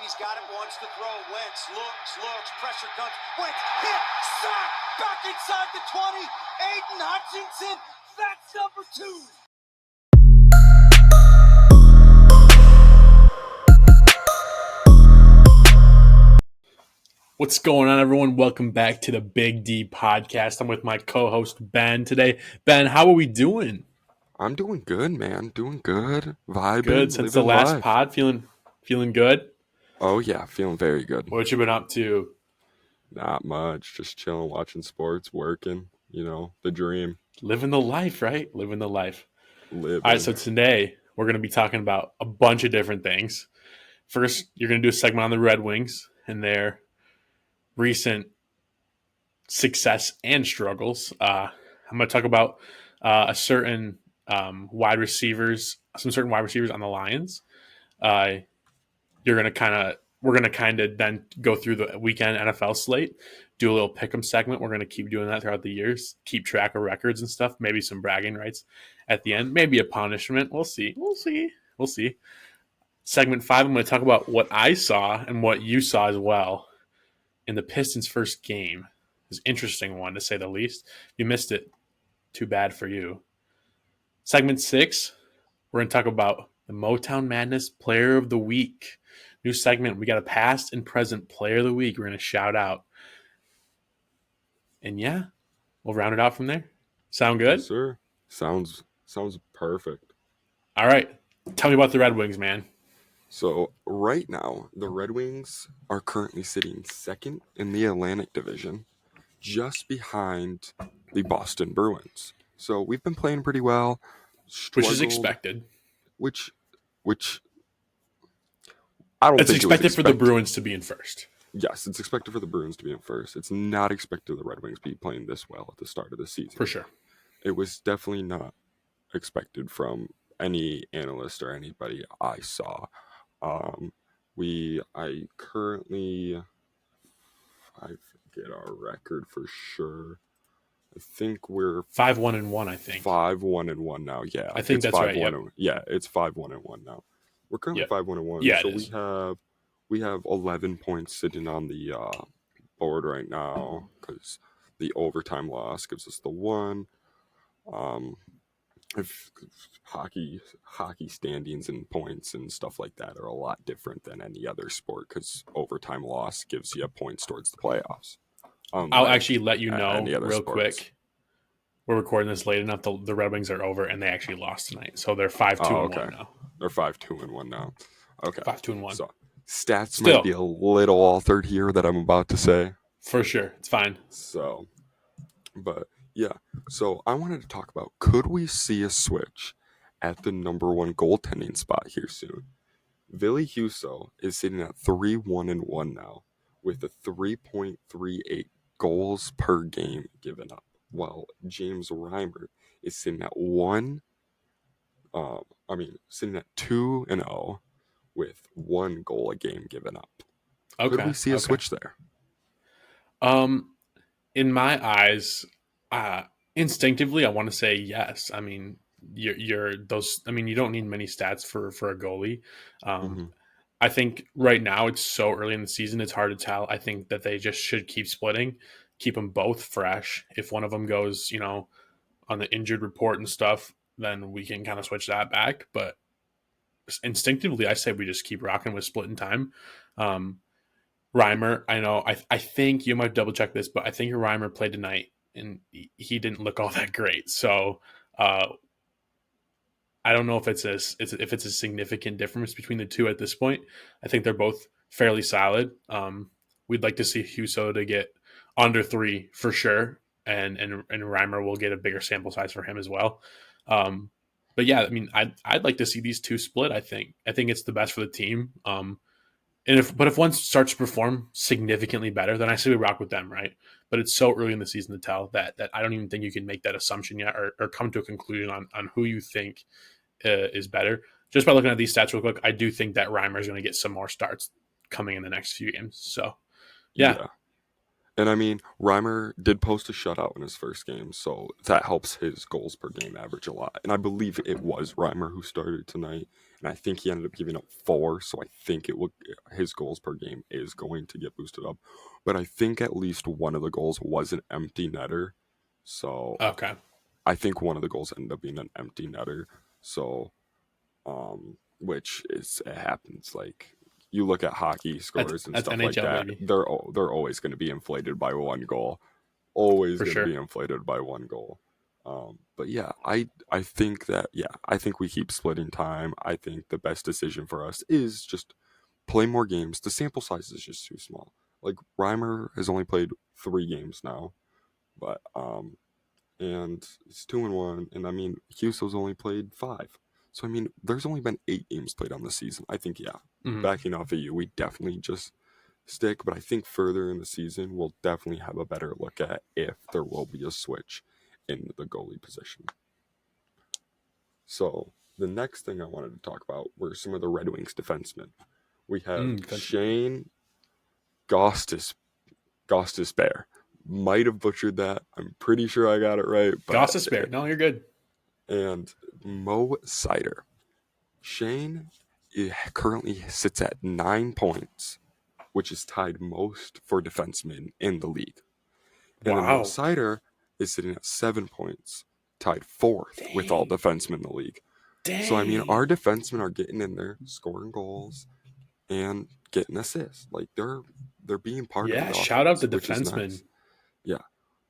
He's got it, wants to throw. Wentz looks, pressure comes. Wentz hit, sack, back inside the 20. Aiden Hutchinson, that's number 2. What's going on, everyone? Welcome back to the Big D podcast. I'm with my co-host, Ben, today. Ben, how are we doing? I'm doing good, man. Doing good. Vibing, Good. Since the last life. pod, feeling good? Oh, yeah. Feeling very good. What you been up to? Not much. Just chilling, watching sports, working. You know, the dream. Living the life, right? Living the life. Living. All right, so today we're going to be talking about a bunch of different things. First, you're going to do a segment on the Red Wings and their recent success and struggles. I'm going to talk about some certain wide receivers on the Lions. We're going to kind of then go through the weekend NFL slate, do a little pick'em segment. We're going to keep doing that throughout the years, keep track of records and stuff, maybe some bragging rights at the end, maybe a punishment. We'll see. Segment 5, I'm going to talk about what I saw and what you saw as well in the Pistons' first game. It was an interesting one, to say the least. You missed it. Too bad for you. Segment 6, we're going to talk about the Motown Madness Player of the Week. New segment. We got a past and present Player of the Week we're going to shout out. And yeah, we'll round it out from there. Sound good? Yes, sir. Sounds perfect. All right. Tell me about the Red Wings, man. So right now, the Red Wings are currently sitting second in the Atlantic Division, just behind the Boston Bruins. So we've been playing pretty well. Which is expected. Which I don't think it's expected for the Bruins to be in first. Yes, it's expected for the Bruins to be in first. It's not expected the Red Wings to be playing this well at the start of the season. For sure. It was definitely not expected from any analyst or anybody I saw. I forget our record for sure. I think we're 5-1-1. I think 5-1-1 now. Yeah, I think that's right. Yep. Yeah, it's 5-1-1 now. We're currently 5-1-1. Yeah, so we have 11 points sitting on the board right now because the overtime loss gives us the 1. If hockey standings and points and stuff like that are a lot different than any other sport because overtime loss gives you points towards the playoffs. I'll actually let you know real sports. Quick. We're recording this late enough. The Red Wings are over, and they actually lost tonight, so they're 5-2-1 now. They're 5-2-1 now. Okay, 5-2-1. So stats might be a little altered here that I'm about to say. For sure, it's fine. So, but yeah. So I wanted to talk about, could we see a switch at the number 1 goaltending spot here soon? Ville Husso is sitting at 3-1-1 now with a 3.38 goals per game given up, while James Reimer is sitting at 2-0 with 1 goal a game given up. Okay. Could we see a switch there? In my eyes, instinctively, I want to say yes. I mean, you don't need many stats for a goalie. I think right now it's so early in the season, it's hard to tell. I think that they just should keep splitting, keep them both fresh. If one of them goes, on the injured report and stuff, then we can kind of switch that back. But instinctively, I say we just keep rocking with splitting time. Reimer, I know, I think you might double check this, but I think Reimer played tonight and he didn't look all that great. So I don't know if it's a significant difference between the two at this point. I think they're both fairly solid. We'd like to see Husso to get under 3 for sure, and Reimer will get a bigger sample size for him as well. But yeah, I mean, I'd like to see these two split. I think it's the best for the team. If one starts to perform significantly better, then I say we rock with them, right? But it's so early in the season to tell that I don't even think you can make that assumption yet or come to a conclusion on who you think is better. Just by looking at these stats real quick, I do think that Reimer is going to get some more starts coming in the next few games. So, yeah. And I mean, Reimer did post a shutout in his first game, so that helps his goals per game average a lot. And I believe it was Reimer who started tonight. and I think he ended up giving up 4. So I think his goals per game is going to get boosted up. But I think at least one of the goals was an empty netter. So Okay. I think one of the goals ended up being an empty netter. So, which is it happens. Like you look at hockey scores and That's stuff like NHL, that, baby. they're always going to be inflated by one goal. Always For going to sure. be inflated by one goal. But yeah, I think that I think we keep splitting time. I think the best decision for us is just play more games. The sample size is just too small. Like Reimer has only played 3 games now, but and it's 2-1, and I mean Huso's only played 5. So I mean, there's only been 8 games played on the season. I think Mhm. backing off of you, we definitely just stick. But I think further in the season, we'll definitely have a better look at if there will be a switch in the goalie position. So the next thing I wanted to talk about were some of the Red Wings defensemen. We have Defenseman. Shane Gostis Bear. Might have butchered that. I'm pretty sure I got it right, but Goss is spare. No, you're good. and Mo Sider. Shane currently sits at 9 points, which is tied most for defensemen in the league. And then Mo Wow. Sider is sitting at 7 points, tied 4th with all Dang. defensemen in the league. So I mean, Dang. our defensemen are getting in there, scoring goals, and getting assists. Like they're being part of Yeah, the shout out offense, to which is defensemen. nice. Yeah,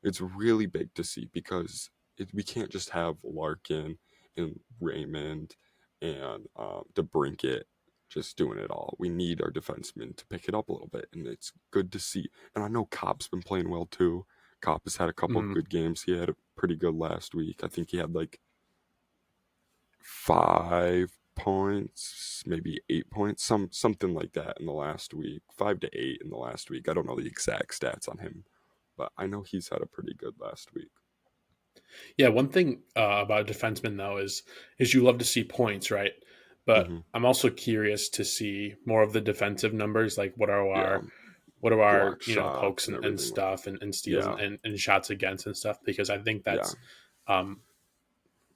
it's really big to see because we can't just have Larkin and Raymond and DeBrincat just doing it all. We need our defensemen to pick it up a little bit, and it's good to see. And I know Copp's been playing well too. Copp has had a couple of Mhm. good games. He had a pretty good last week. I think he had like 5 points, maybe 8 points, something like that in the last week. 5 to 8 in the last week. I don't know the exact stats on him, but I know he's had a pretty good last week. Yeah, one thing about a defenseman though is you love to see points, right? But Hmm. I'm also curious to see more of the defensive numbers, like Yeah, what are our block pokes shots and and everything. stuff and steals Yeah, and shots against and stuff, because I think yeah, that's um,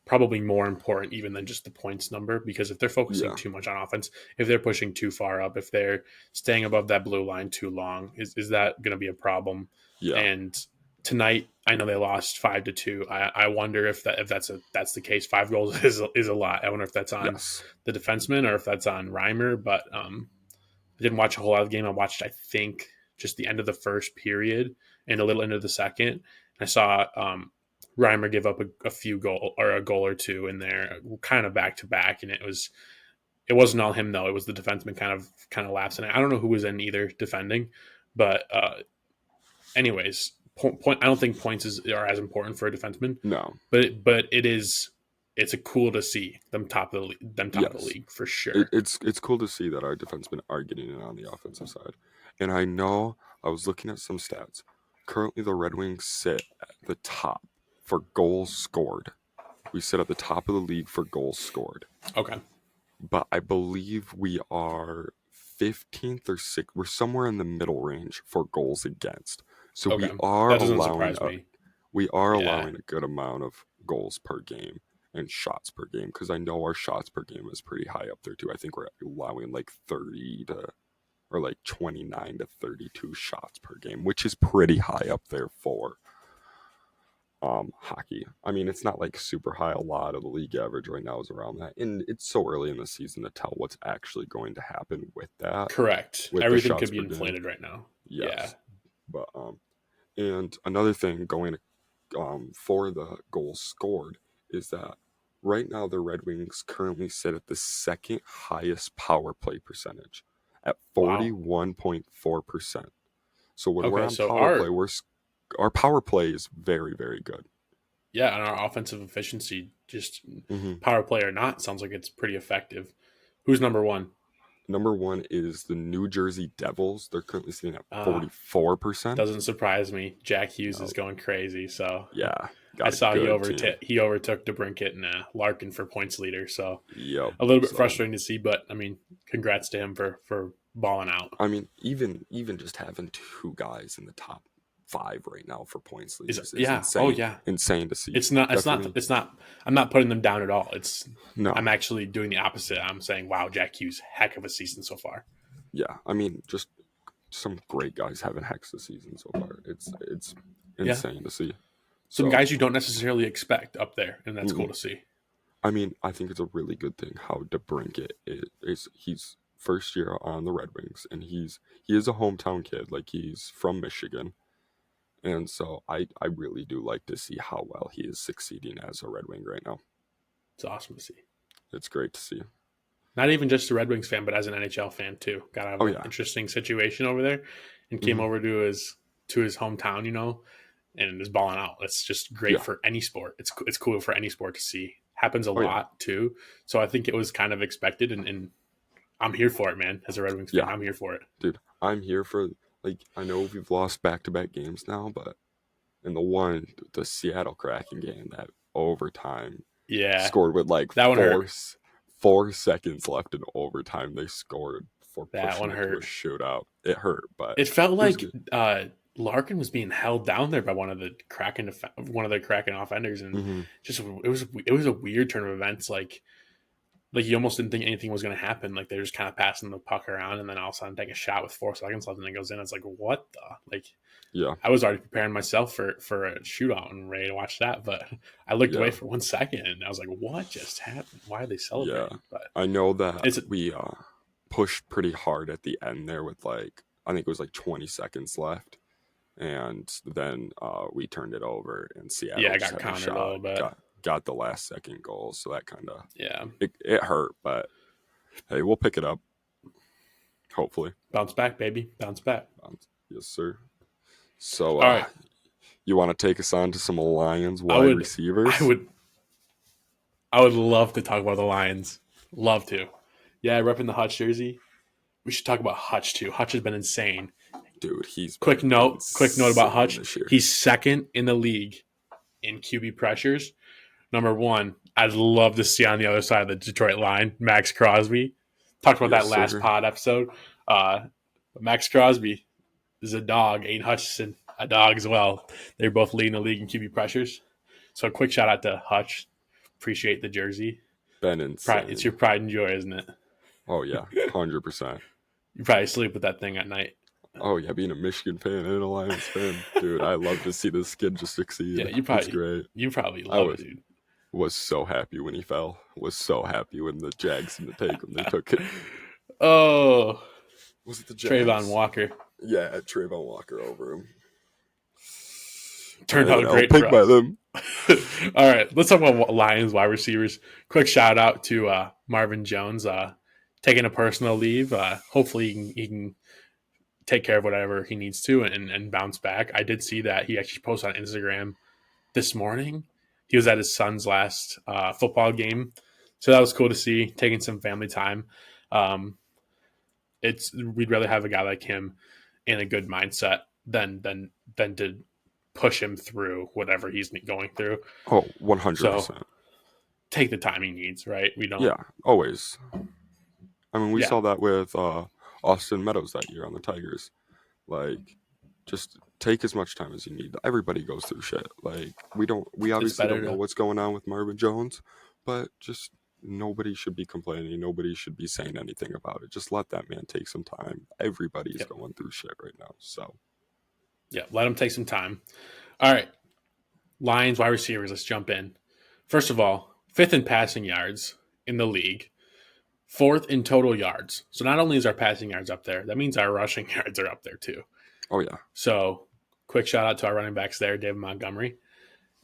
probably more important even than just the points number, because if they're focusing yeah, too much on offense, if they're pushing too far up, if they're staying above that blue line too long, is that going to be a problem? yeah, And tonight, I know they lost 5-2. I wonder if that's the case. 5 goals is a lot. I wonder if that's on yes, the defenseman or if that's on Reimer. But I didn't watch a whole lot of the game. I watched, I think, just the end of the first period and a little into the second. I saw Reimer give up a few a goal or two in there, kind of back to back, and it wasn't all him though. It was the defenseman kind of lapsing. I don't know who was in either defending, but anyways, point. I don't think points are as important for a defenseman, no, but it's a cool to see them top of the yes. league for sure. It's cool to see that our defensemen are getting in on the offensive side. And I know I was looking at some stats. Currently, the Red Wings sit at the top for goals scored. We sit at the top of the league for goals scored. Okay, But I believe we are 15th or 6th. We're somewhere in the middle range for goals against. So okay, that doesn't surprise me. we are Yeah, allowing a good amount of goals per game and shots per game, because I know our shots per game is pretty high up there too. I think we're allowing like 30 to or like 29 to 32 shots per game, which is pretty high up there for hockey. I mean, it's not like super high. A lot of the league average right now is around that, and it's so early in the season to tell what's actually going to happen with that, correct. with the Everything shots could be per game. inflated right now. Yeah. Yes, but and another thing going for the goals scored is that right now the Red Wings currently sit at the second highest power play percentage at Wow. 41.4%. So when we're Okay, on so power play, our power play is very, very good. and our offensive efficiency, just Hmm. power play or not, sounds like it's pretty effective. Who's number one? Number one is the New Jersey Devils. They're currently sitting at Uh, 44%. doesn't surprise me. Jack Hughes No, is going crazy. So yeah, I got a saw good team. he overtook DeBrincat and Larkin for points leader. So Yep. a little bit So frustrating to see, but I mean, congrats to him for balling out. I mean, even just having 2 guys in the top 5 right now for points leaders. It's Yeah. insane. Oh yeah. Insane to see. It's not. Definitely. It's not. I'm not putting them down at all. No. I'm actually doing the opposite. I'm saying, wow, Jack Hughes, heck of a season so far. Yeah, I mean, just some great guys having hecks this season so far. It's insane to see. Some So, guys you don't necessarily expect up there, and that's cool to see. I mean, I think it's a really good thing how DeBrincat is. He's first year on the Red Wings, and he is a hometown kid. Like, he's from Michigan, and so I really do like to see how well he is succeeding as a Red Wing right now. It's awesome to see. It's great to see. Not even just a Red Wings fan, but as an NHL fan too. Got out of an interesting situation over there, and came over to his hometown, and is balling out. That's just great for any sport. It's cool for any sport to see. Happens a lot too. So I think it was kind of expected, and I'm here for it, man. As a Red Wings fan, I'm here for it, dude. I'm here for, like, I know we've lost back-to-back games now, but in the Seattle Kraken game, that overtime, scored with like that 4 seconds left in overtime. They scored for pushing it to a shootout. It hurt, but it felt like Larkin was being held down there by one of the Kraken offenders, and just it was a weird turn of events. Like you almost didn't think anything was going to happen. Like they're just kind of passing the puck around, and then all of a sudden take a shot with 4 seconds left, and it goes in. It's like, what the I was already preparing myself for a shootout and ready to watch that, but I looked away for 1 second, and I was like, what just happened? Why are they celebrating? Yeah, but I know that we pushed pretty hard at the end there with I think it was 20 seconds left. And then we turned it over, and Seattle got countered a little bit. Got the last second goal, so that kind of it hurt, but hey, we'll pick it up. Hopefully, bounce back, baby, bounce back. Yes, sir. So, all right, you want to take us on to some Lions wide receivers? I would love to talk about the Lions. Love to. Yeah, repping the Hutch jersey. We should talk about Hutch too. Hutch has been insane. Dude, he's quick note about Hutch. He's second in the league in QB pressures. Number 1, I'd love to see on the other side of the Detroit line, Max Crosby. Talked about that last pod episode. Max Crosby is a dog. Aiden Hutchinson, a dog as well. They're both leading the league in QB pressures. So a quick shout out to Hutch. Appreciate the jersey. Been insane. It's your pride and joy, isn't it? Oh yeah, 100%. You probably sleep with that thing at night. Oh yeah, being a Michigan fan and a Lions fan, dude, I love to see this kid just succeed. Yeah, it's great. You probably love it, dude. Was so happy when he fell. Was so happy when the Jags seemed to take him. They took it. Oh, was it the Jags? Trayvon Walker? Yeah, Trayvon Walker over him. Turned out great. Picked by them. All right, let's talk about Lions wide receivers. Quick shout out to Marvin Jones taking a personal leave. Hopefully he can take care of whatever he needs to and bounce back. I did see that he actually posted on Instagram this morning. He was at his son's last football game, so that was cool to see. Taking some family time. We'd rather have a guy like him in a good mindset than to push him through whatever he's going through. Oh, 100%. So, take the time he needs, right? We don't. Yeah, always. I mean, we saw that with Austin Meadows that year on the Tigers. Just take as much time as you need. Everybody goes through shit. We obviously don't know what's going on with Marvin Jones, but just nobody should be complaining. Nobody should be saying anything about it. Just let that man take some time. Everybody's going through shit right now. So, yeah, let him take some time. All right, Lions wide receivers. Let's jump in. First of all, 5th in passing yards in the league. 4th in total yards. So not only is our passing yards up there, that means our rushing yards are up there too. Oh, yeah. So quick shout out to our running backs there, David Montgomery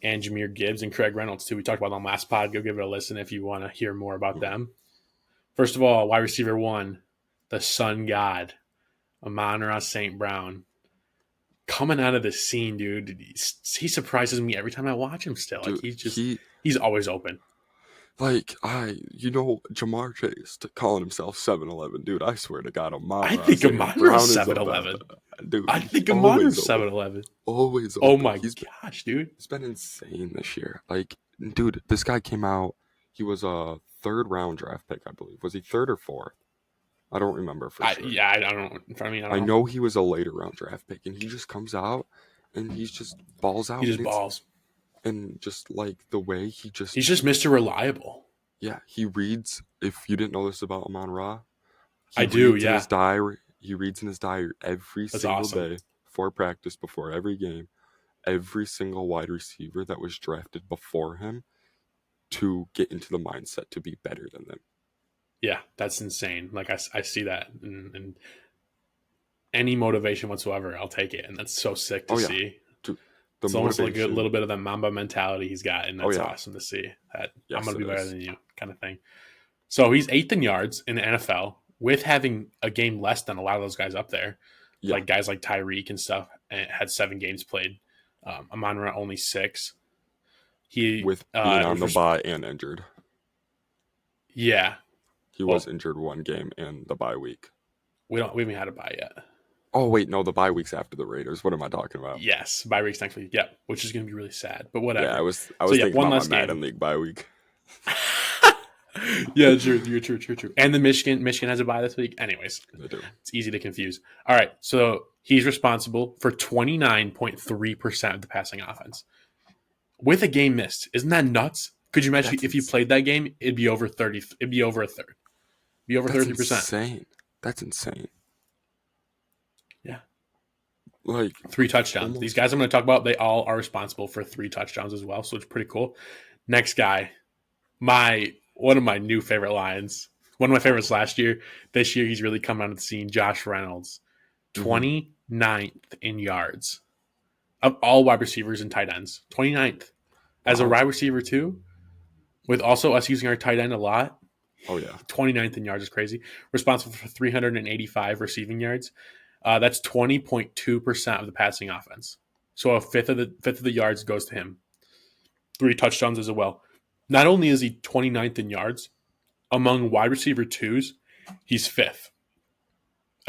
and Jahmyr Gibbs and Craig Reynolds too. We talked about them last pod. Go give it a listen if you want to hear more about them. First of all, wide receiver 1, the sun god, Amon-Ra St. Brown. Coming out of the scene, dude. He surprises me every time I watch him still. Dude, he's always open. Jamar Chase calling himself 7-Eleven. Dude, I swear to God, I think Amon-Ra's 7-Eleven. Dude, I think Amon-Ra's 7-Eleven. Always open. Oh my gosh, dude. He's been insane this year. Dude, this guy came out. He was a 3rd round draft pick, I believe. Was he 3rd or 4th? I don't remember for sure. Yeah, I don't know. I know he was a later round draft pick, and he just comes out and he's just balls out. He just and it's- balls. And just like the way he just He's just Mr. Reliable. yeah, he reads. If you didn't know this about Amon Ra, he I do, reads in yeah. his diary. He reads in his diary every That's single awesome. day before practice, before every game, every single wide receiver that was drafted before him to get into the mindset to be better than them. Yeah, that's insane. Like I see that, and any motivation whatsoever, I'll take it, and that's so sick to Oh, yeah. see. The It's almost like a motivation. little bit of that Mamba mentality he's got, and Oh, that's yeah. awesome to see. That Yes, I'm going to be it better is. than you, kind of thing. So he's 8th in yards in the NFL with having a game less than a lot of those guys up there, Yeah. like guys like Tyreek and stuff, and had 7 games played. Amon-Ra only 6. He With being on the was- bye and injured. Yeah, He was injured one game in the bye week. we haven't had a bye yet. Oh wait, no, the bye week's after the Raiders. What am I talking about? Yes, bye week's next week. Yeah, which is going to be really sad, but whatever. Yeah, I was yeah, thinking one about less my game. Madden League bye week. Yeah, true. And the Michigan has a bye this week. Anyways, They do. it's easy to confuse. All right, so he's responsible for 29.3% of the passing offense with a game missed. Isn't that nuts? Could you imagine That's if you played that game? It'd be over 30. It'd be over a third. It'd be over 30%. Insane. That's insane. Yeah. Like 3 touchdowns. almost. These guys I'm going to talk about, they all are responsible for 3 touchdowns as well, so it's pretty cool. Next guy, one of my new favorite Lions, one of my favorites last year. This year, he's really come onto the scene. Josh Reynolds, 29th in yards of all wide receivers and tight ends. 29th as a Wow. wide receiver too, with also us using our tight end a lot. Oh yeah. 29th in yards is crazy. Responsible for 385 receiving yards. That's 20.2% of the passing offense. So a fifth of the yards goes to him. 3 touchdowns as well. Not only is he 29th in yards, among wide receiver 2s, he's 5th.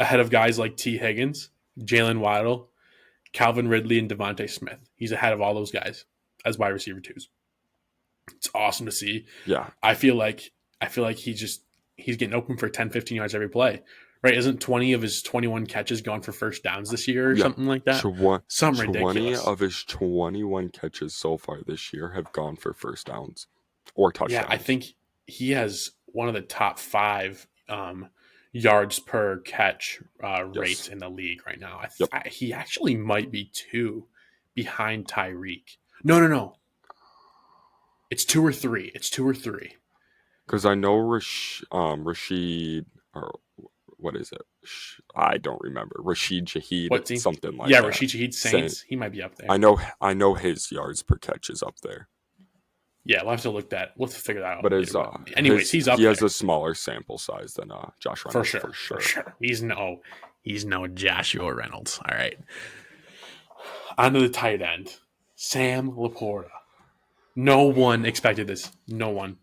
Ahead of guys like T. Higgins, Jalen Waddle, Calvin Ridley, and Devontae Smith. He's ahead of all those guys as wide receiver 2s. It's awesome to see. Yeah. I feel like he's getting open for 10, 15 yards every play. Right? Isn't 20 of his 21 catches gone for first downs this year or something like that? Something 20 ridiculous. of his 21 catches so far this year have gone for first downs or touchdowns. Yeah, I think he has one of the top 5 yards per catch rates in the league right now. He actually might be 2 behind Tyreek. No. It's 2 or 3. Because I know Rashid, or what is it? I don't remember. Rashid Shaheed, What team? something like Yeah, that. Rashid Shaheed Saints. He might be up there. I know his yards per catch is up there. Yeah, we'll have to look that. We'll have to figure that out. But his, anyways, he's up he there. has a smaller sample size than Josh Reynolds. For sure. He's no Joshua Reynolds. All right. On to the tight end. Sam Laporta. No one expected this. No one.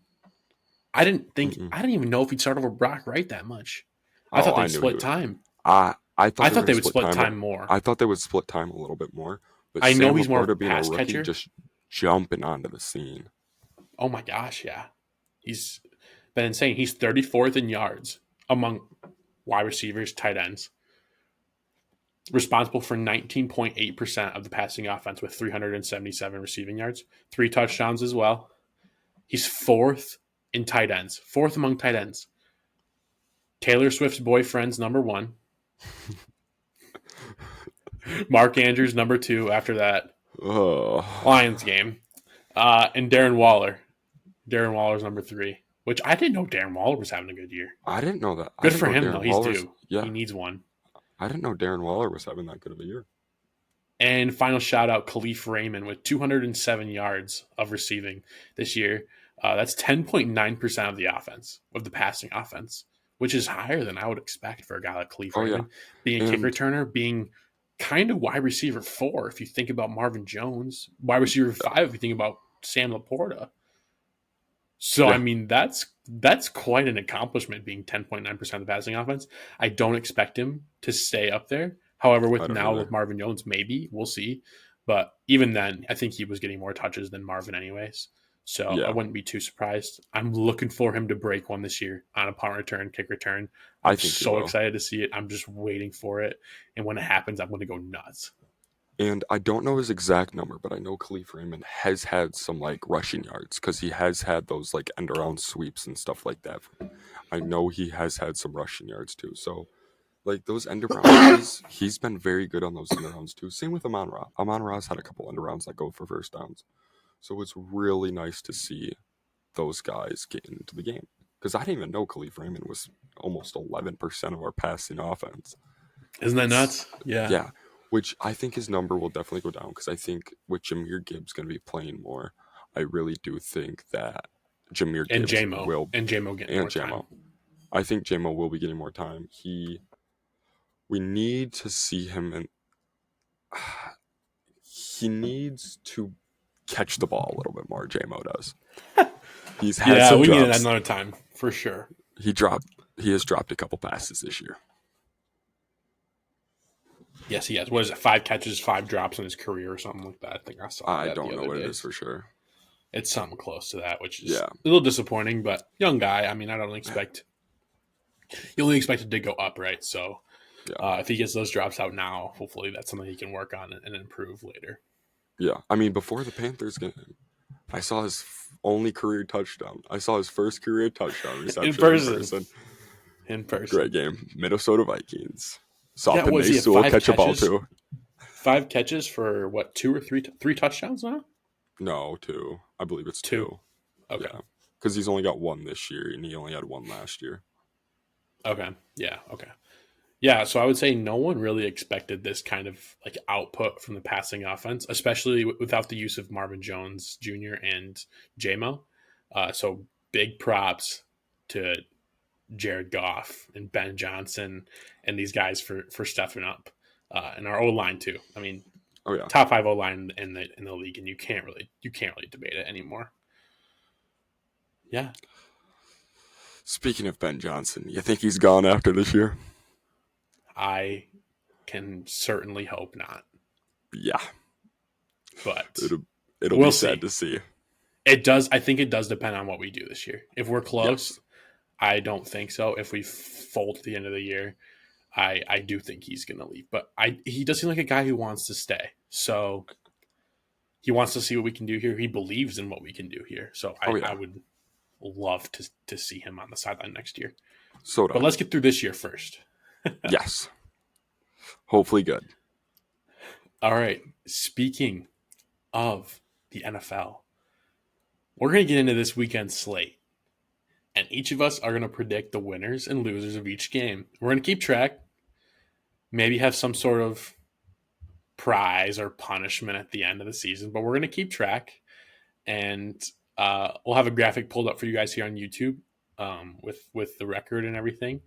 I didn't even know if he'd start over Brock Wright that much. I thought they'd split time. I thought they would split time more. I thought they would split time a little bit more. But I know Sam he's more of a Laporta being pass a rookie, catcher. just jumping onto the scene. Oh my gosh, yeah. He's been insane. He's 34th in yards among wide receivers, tight ends. Responsible for 19.8% of the passing offense with 377 receiving yards. 3 touchdowns as well. He's 4th in tight ends. 4th among tight ends. Taylor Swift's boyfriend's number 1. Mark Andrews number 2 after that Lions game. And Darren Waller. Darren Waller's number 3. Which I didn't know Darren Waller was having a good year. I didn't know that. Good for him, though. He's due. Yeah. He needs one. I didn't know Darren Waller was having that good of a year. And final shout out, Khalif Raymond with 207 yards of receiving this year. That's 10.9% of the offense, of the passing offense, which is higher than I would expect for a guy like Khalif Raymond. Being a kick returner, being kind of wide receiver 4 if you think about Marvin Jones, wide receiver 5 if you think about Sam Laporta. So, I mean, that's quite an accomplishment, being 10.9% of the passing offense. I don't expect him to stay up there. However, with Marvin Jones, maybe. We'll see. But even then, I think he was getting more touches than Marvin anyways. So I wouldn't be too surprised. I'm looking for him to break one this year on a punt return, kick return. I'm so excited to see it. I'm just waiting for it. And when it happens, I'm going to go nuts. And I don't know his exact number, but I know Khalif Raymond has had some like rushing yards because he has had those like end around sweeps and stuff like that. I know he has had some rushing yards too. So like those end arounds, he's been very good on those end arounds too. Same with Amon Ra. Amon Ra's had a couple end arounds that go for first downs. So it's really nice to see those guys get into the game. Because I didn't even know Khalif Raymond was almost 11% of our passing offense. Isn't that It's, nuts? Yeah. yeah, which I think his number will definitely go down because I think with Jameer Gibbs going to be playing more, I really do think that Jameer And Gibbs JMO. will, And JMO getting more time. I think JMO will be getting more time. We need to see him, and he needs to catch the ball a little bit more. JMO does. He's had some we need drops. another time for sure. He has dropped a couple passes this year. Yes, he has. What is it? 5 catches, 5 drops in his career or something like that. I think I saw that. I don't know what it is for sure. It's something close to that, which is Yeah. a little disappointing, but young guy. I mean, I don't expect you only expect it to go up, right? So Yeah. if he gets those drops out now, hopefully that's something he can work on and improve later. Yeah. I mean, before the Panthers game, I saw his only career touchdown. I saw his first career touchdown reception In person. Great game. Minnesota Vikings. Saw Yeah, Penei he Sewell had 5 catch a ball catches? too. 5 catches for what, 2 or 3 touchdowns now? No, 2. I believe it's 2. 2. Okay. Yeah. Because he's only got 1 this year, and he only had 1 last year. Okay. Yeah. Okay. Yeah. So I would say no one really expected this kind of like output from the passing offense, especially without the use of Marvin Jones Jr. and JMO. So big props to Jared Goff and Ben Johnson and these guys for stepping up, and our O line too. I mean, Oh yeah. top 5 O line in the league, and you can't really debate it anymore. Yeah. Speaking of Ben Johnson, you think he's gone after this year? I can certainly hope not, Yeah. but It'll we'll be sad to see. It does. I think it does depend on what we do this year. If we're close, Yes. I don't think so. If we fold at the end of the year, I do think he's going to leave. But he does seem like a guy who wants to stay. So he wants to see what we can do here. He believes in what we can do here. So I would love to see him on the sideline next year. But let's get through this year first. Yes. Hopefully good. All right. Speaking of the NFL, we're going to get into this weekend slate. And each of us are going to predict the winners and losers of each game. We're going to keep track, maybe have some sort of prize or punishment at the end of the season, but we're going to keep track. And we'll have a graphic pulled up for you guys here on YouTube with the record and everything.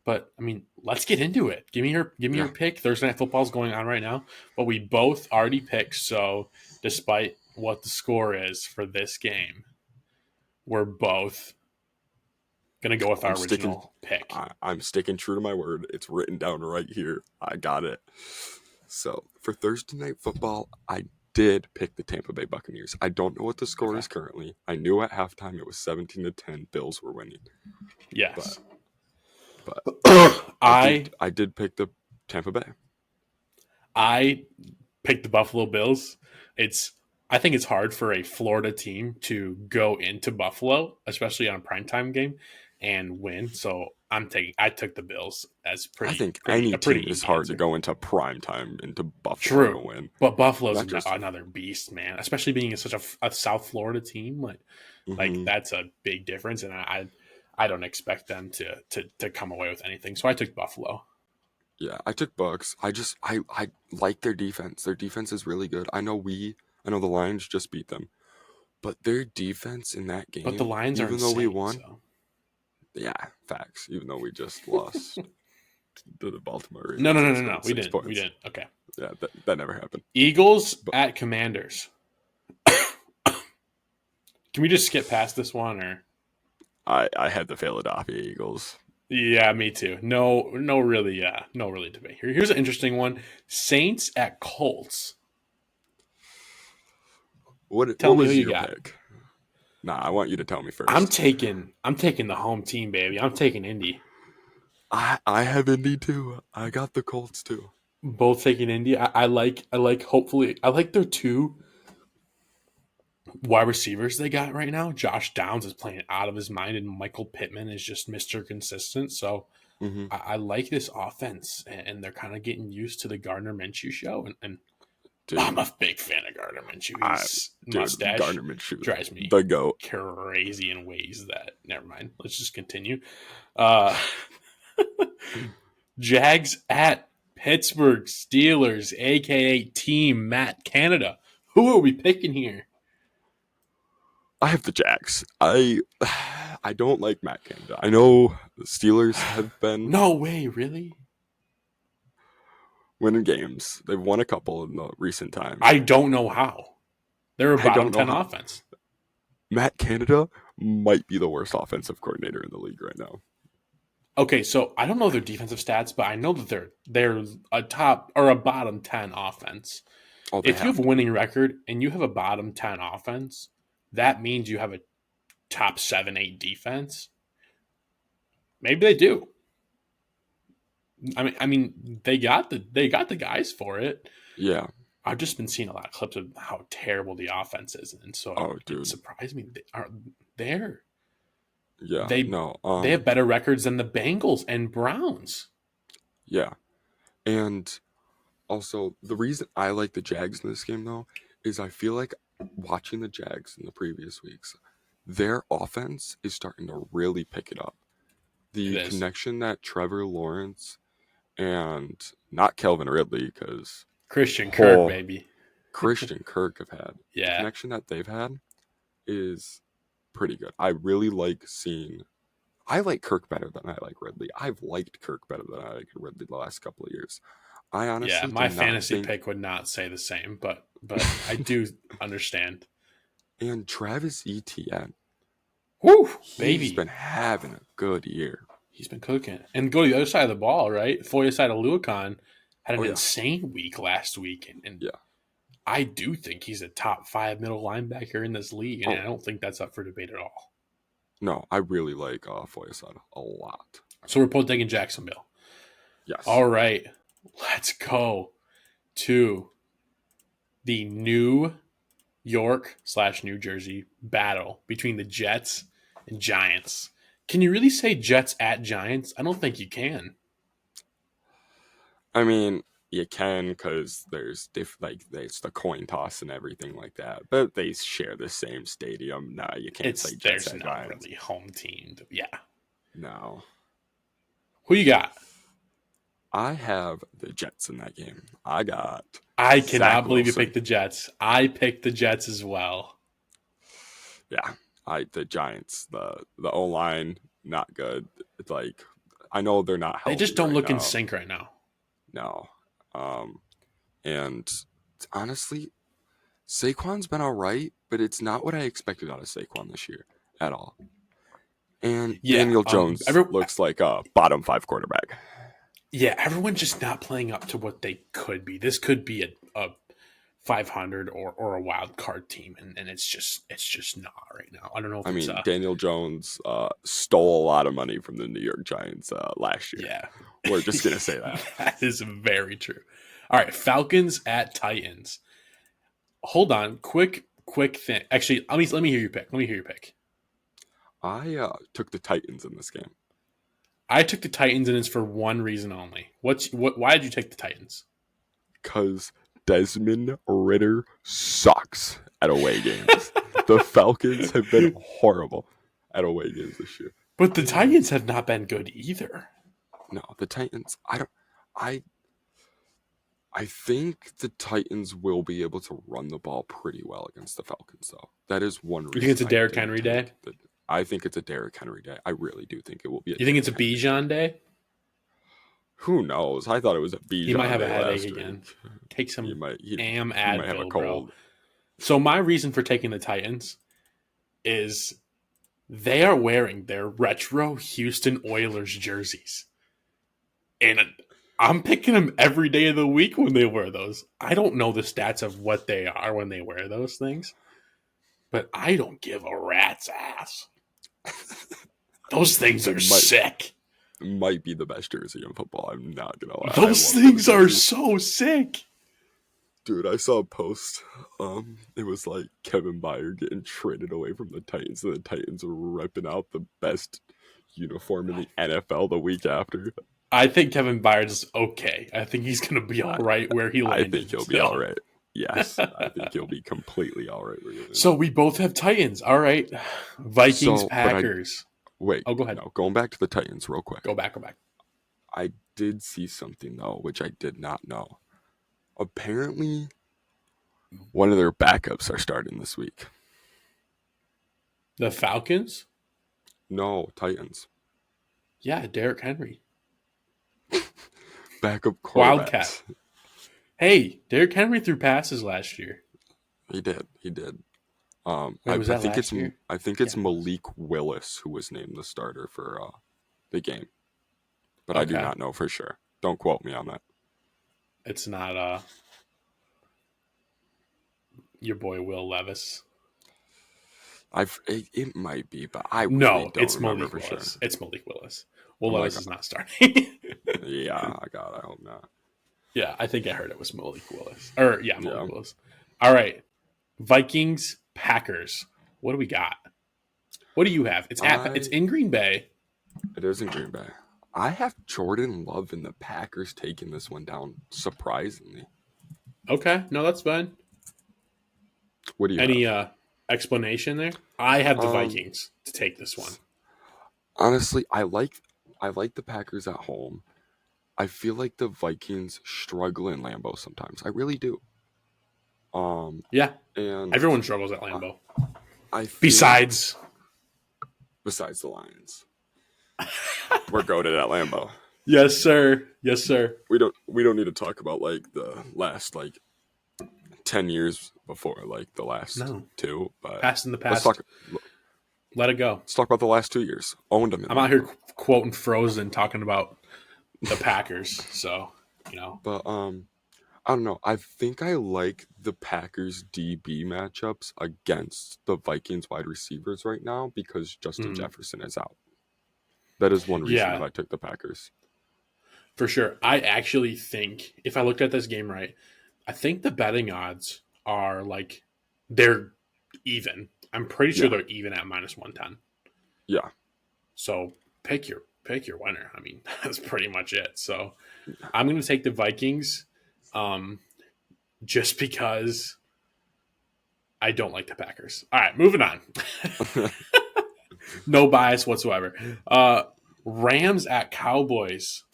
But I mean, let's get into it. Give me your pick. Thursday Night Football is going on right now, but we both already picked. So despite what the score is for this game, we're both gonna go with our original pick. I'm sticking true to my word. It's written down right here. I got it. So for Thursday Night Football, I did pick the Tampa Bay Buccaneers. I don't know what the score is currently. I knew at halftime it was 17-10. Bills were winning. Yes, but I did pick the Tampa Bay. I picked the Buffalo Bills. I think it's hard for a Florida team to go into Buffalo, especially on a primetime game, and win. So I took the Bills as pretty. I think any team is hard to go into primetime into Buffalo True, to win. But Buffalo's another beast, man. Especially being such a South Florida team, like that's a big difference. And I don't expect them to come away with anything. So I took Buffalo. Yeah, I took Bucks. I like their defense. Their defense is really good. I know the Lions just beat them, but their defense in that game. But the Lions even are though insane, we won. So. Yeah, facts. Even though we just lost to the Baltimore Ravens. No. We didn't. Okay. Yeah, that never happened. Eagles at Commanders. Can we just skip past this one, or? I had the Philadelphia Eagles. Yeah, me too. No really debate here. Here's an interesting one: Saints at Colts. What me was who you your got. pick? Nah, I want you to tell me first. I'm taking the home team, baby. I'm taking Indy. I have Indy too. I got the Colts too. Both taking Indy. I like hopefully I like their two wide receivers they got right now. Josh Downs is playing out of his mind, and Michael Pittman is just Mr. Consistent. So Hmm. I like this offense, and they're kind of getting used to the Gardner Minshew show. And I'm Dude, a big fan of Gardner Minshew. I, His dude, mustache Gardner Minshew, drives me the goat. crazy in ways that never mind. Let's just continue. Uh, Jags at Pittsburgh Steelers, aka Team Matt Canada. Who are we picking here? I have the Jags. I don't like Matt Canada. I know the Steelers have been No way, really? winning games. They've won a couple in the recent times. I don't know how. They're a I bottom don't know 10 how. offense. Matt Canada might be the worst offensive coordinator in the league right now. Okay, so I don't know their defensive stats, but I know that they're a top or a bottom 10 offense. Oh, they If you have a to. winning record and you have a bottom 10 offense, that means you have a top 7, 8 defense. Maybe they do. I mean, they got the guys for it. Yeah. I've just been seeing a lot of clips of how terrible the offense is, and so Oh, it dude. surprised me. They are there. Yeah. They No. they have better records than the Bengals and Browns. Yeah. And also, the reason I like the Jags in this game, though, is I feel like watching the Jags in the previous weeks, their offense is starting to really pick it up. It The is connection that Trevor Lawrence and not Calvin Ridley, because Christian Kirk, whole baby. Christian Kirk have had, the Yeah, connection that they've had is pretty good. I really like seeing. I like Kirk better than I like Ridley. I've liked Kirk better than I like Ridley the last couple of years. I yeah. honestly My did not fantasy think. pick would not say the same, but I do understand. And Travis Etienne, Woo, he's baby. been having a good year. He's been cooking. And go to the other side of the ball, right? Foya side of Luakon had Oh an yeah, insane week last week, and yeah. I do think he's a top 5 middle linebacker in this league, and Oh I don't think that's up for debate at all. no, I really like Foyesade a lot. So we're both taking Jacksonville. Yes. All right, let's go to the New York / New Jersey battle between the Jets and Giants. Can you really say Jets at Giants? I don't think you can. I mean, you can because there's there's the coin toss and everything like that, but they share the same stadium. Nah, you can't say Jets There's at no Giants. really home team. Yeah. No, Who you got? I have the Jets in that game. I got I Zach cannot believe you Wilson. picked the Jets. I picked the Jets as well. Yeah, the Giants. The O line not good. It's like I know they're not They healthy just don't right look in now. sync right now. No, and honestly, Saquon's been all right, but it's not what I expected out of Saquon this year at all. And Yeah. Daniel Jones looks like a bottom 5 quarterback. Yeah, everyone's just not playing up to what they could be. This could be a 500 or a wild card team, and it's just not right now. I don't know if I it's mean, Daniel Jones stole a lot of money from the New York Giants last year. yeah. We're just gonna say that. That is very true. All right, Falcons at Titans. Hold on, quick thing. Actually, let me hear your pick. Let me hear your pick. I took the Titans in this game I took the Titans, and it's for one reason only. Why did you take the Titans? because Desmond Ritter sucks at away games. The Falcons have been horrible at away games this year. But the Titans have not been good either. No, the Titans. I think the Titans will be able to run the ball pretty well against the Falcons, though. That is one reason. You think it's a Derrick Henry day? I think it's a Derrick Henry day. I really do think it will be. You think it's a Bijan day? Who knows? I thought it was a Bijan. He might have a day headache last again. week. Take some He might have Advil, a bro. cold. So my reason for taking the Titans is they are wearing their retro Houston Oilers jerseys. And I'm picking them every day of the week when they wear those. I don't know the stats of what they are when they wear those things, but I don't give a rat's ass. Those things are sick. might be the best jersey in football. I'm not gonna lie. I Those love things are jerseys. so sick. Dude, I saw a post. It was like Kevin Byard getting traded away from the Titans, and the Titans were ripping out the best uniform in the NFL the week after. I think Kevin Byard's okay. I think he's going to be all right where he I landed. think he'll be all right. Yes, I think he'll be completely all right where he landed. So we both have Titans. All right. Vikings, So, but Packers. Wait. Oh, go ahead. No, going back to the Titans real quick. Go back. I did see something, though, which I did not know. Apparently, one of their backups are starting this week. The Falcons? No, Titans. Yeah, Derrick Henry. Backup quarterbacks. Wildcat. Hey, Derrick Henry threw passes last year. He did. Wait, was I that think last year? I think it's Malik Willis who was named the starter for the game, but I do Okay. not know for sure. Don't quote me on that. It's not your boy Will Levis. It might be, but I really No, don't it's remember Malik for Willis. sure. It's Malik Willis. Will Oh my Levis God. is not starting. Yeah, I hope not. Yeah, I think I heard it was Malik Willis. Malik Yeah. Willis. All right. Vikings, Packers. What do we got? What do you have? It's in Green Bay. It is in Green Bay. I have Jordan Love and the Packers taking this one down, surprisingly. Okay, no, that's fine. What do you Any have? explanation there? I have the Vikings to take this one. Honestly, I like the Packers at home. I feel like the Vikings struggle in Lambeau sometimes. I really do. Yeah, And everyone struggles at Lambeau. I feel Besides the Lions. We're goated at Lambeau. Yes, sir. Yes, sir. We don't need to talk about like the last 10 years before the last two, but Past in the let's past. Let it go. talk about the last 2 years. Owned them. I'm out here quoting Frozen talking about the Packers, so But I don't know. I think I like the Packers DB matchups against the Vikings wide receivers right now because Justin Jefferson is out. That is one reason that I took the Packers. For sure. I actually think, if I looked at this game right, I think the betting odds are they're even. I'm pretty sure they're even at -110. Yeah. So pick your winner. I mean, that's pretty much it. So I'm going to take the Vikings just because I don't like the Packers. All right, moving on. No bias whatsoever. Rams at Cowboys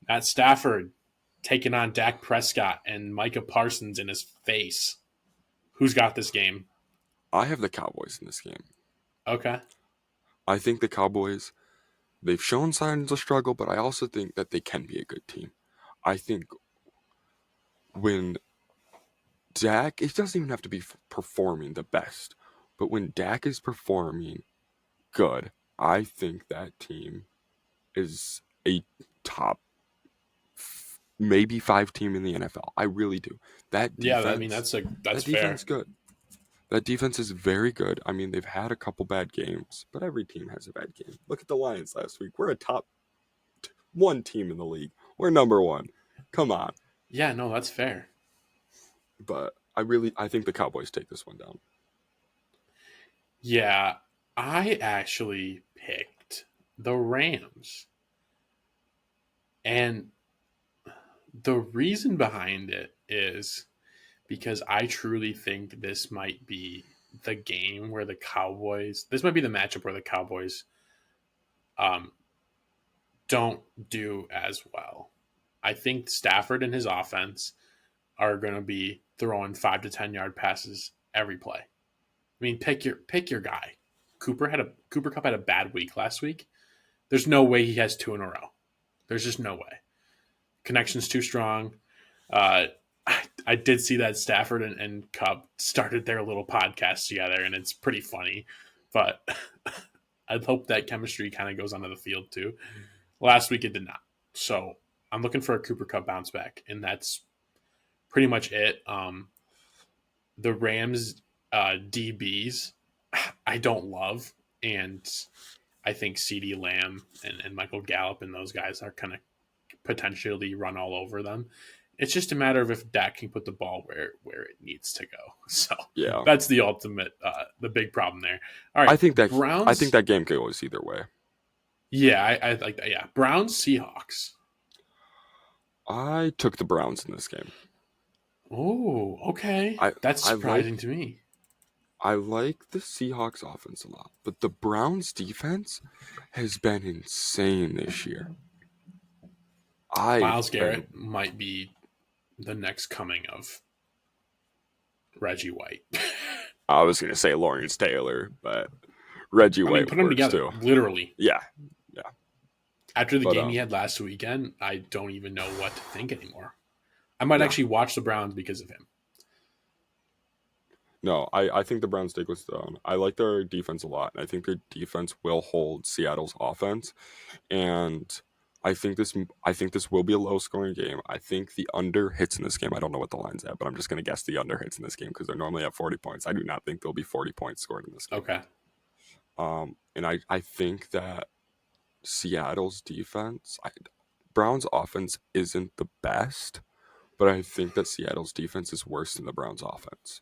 at Stafford taking on Dak Prescott and Micah Parsons in his face. Who's got this game? I have the Cowboys in this game. Okay. I think the Cowboys, they've shown signs of struggle, but I also think that they can be a good team. I think when Dak, it doesn't even have to be performing the best, but when Dak is performing good, I think that team is a top maybe 5 team in the NFL. I really do. That defense, I mean that's that fair. defense good. That defense is very good. I mean, they've had a couple bad games, but every team has a bad game. Look at the Lions last week. We're a top 1 team in the league. We're number 1. Come on. Yeah, no, that's fair. But I think the Cowboys take this one down. Yeah, I actually picked the Rams. And the reason behind it is because I truly think this might be the game where the Cowboys, this might be the matchup where the Cowboys don't do as well. I think Stafford and his offense are going to be throwing 5 to 10 yard passes every play. I mean, pick your guy. Cooper Kupp had a bad week last week. There's no way he has 2 in a row. There's just no way. Connection's too strong. I did see that Stafford and Kupp started their little podcast together, and it's pretty funny. But I hope that chemistry kind of goes onto the field too. Last week it did not. So I'm looking for a Cooper Kupp bounce back, and that's pretty much it. The Rams DBs I don't love, and I think CeeDee Lamb and Michael Gallup and those guys are kind of potentially run all over them. It's just a matter of if Dak can put the ball where it needs to go. So Yeah. that's the ultimate, the big problem there. All right, I think Browns. that game goes either way. Yeah, I like that. Yeah, Browns Seahawks. I took the Browns in this game. Oh, okay. That's surprising to me. I like the Seahawks offense a lot, but the Browns defense has been insane this year. Myles Garrett might be the next coming of Reggie White. I was going to say Lawrence Taylor, but Reggie White put them works together, too. literally. Yeah. After the game he had last weekend, I don't even know what to think anymore. I might actually watch the Browns because of him. No, I think the Browns take us down. I like their defense a lot, and I think their defense will hold Seattle's offense. And I think this will be a low-scoring game. I think the under hits in this game. I don't know what the line's at, but I'm just going to guess the under hits in this game because they're normally at 40 points. I do not think there'll be 40 points scored in this game. Okay. And I think that Seattle's defense, Browns' offense isn't the best, but I think that Seattle's defense is worse than the Browns' offense.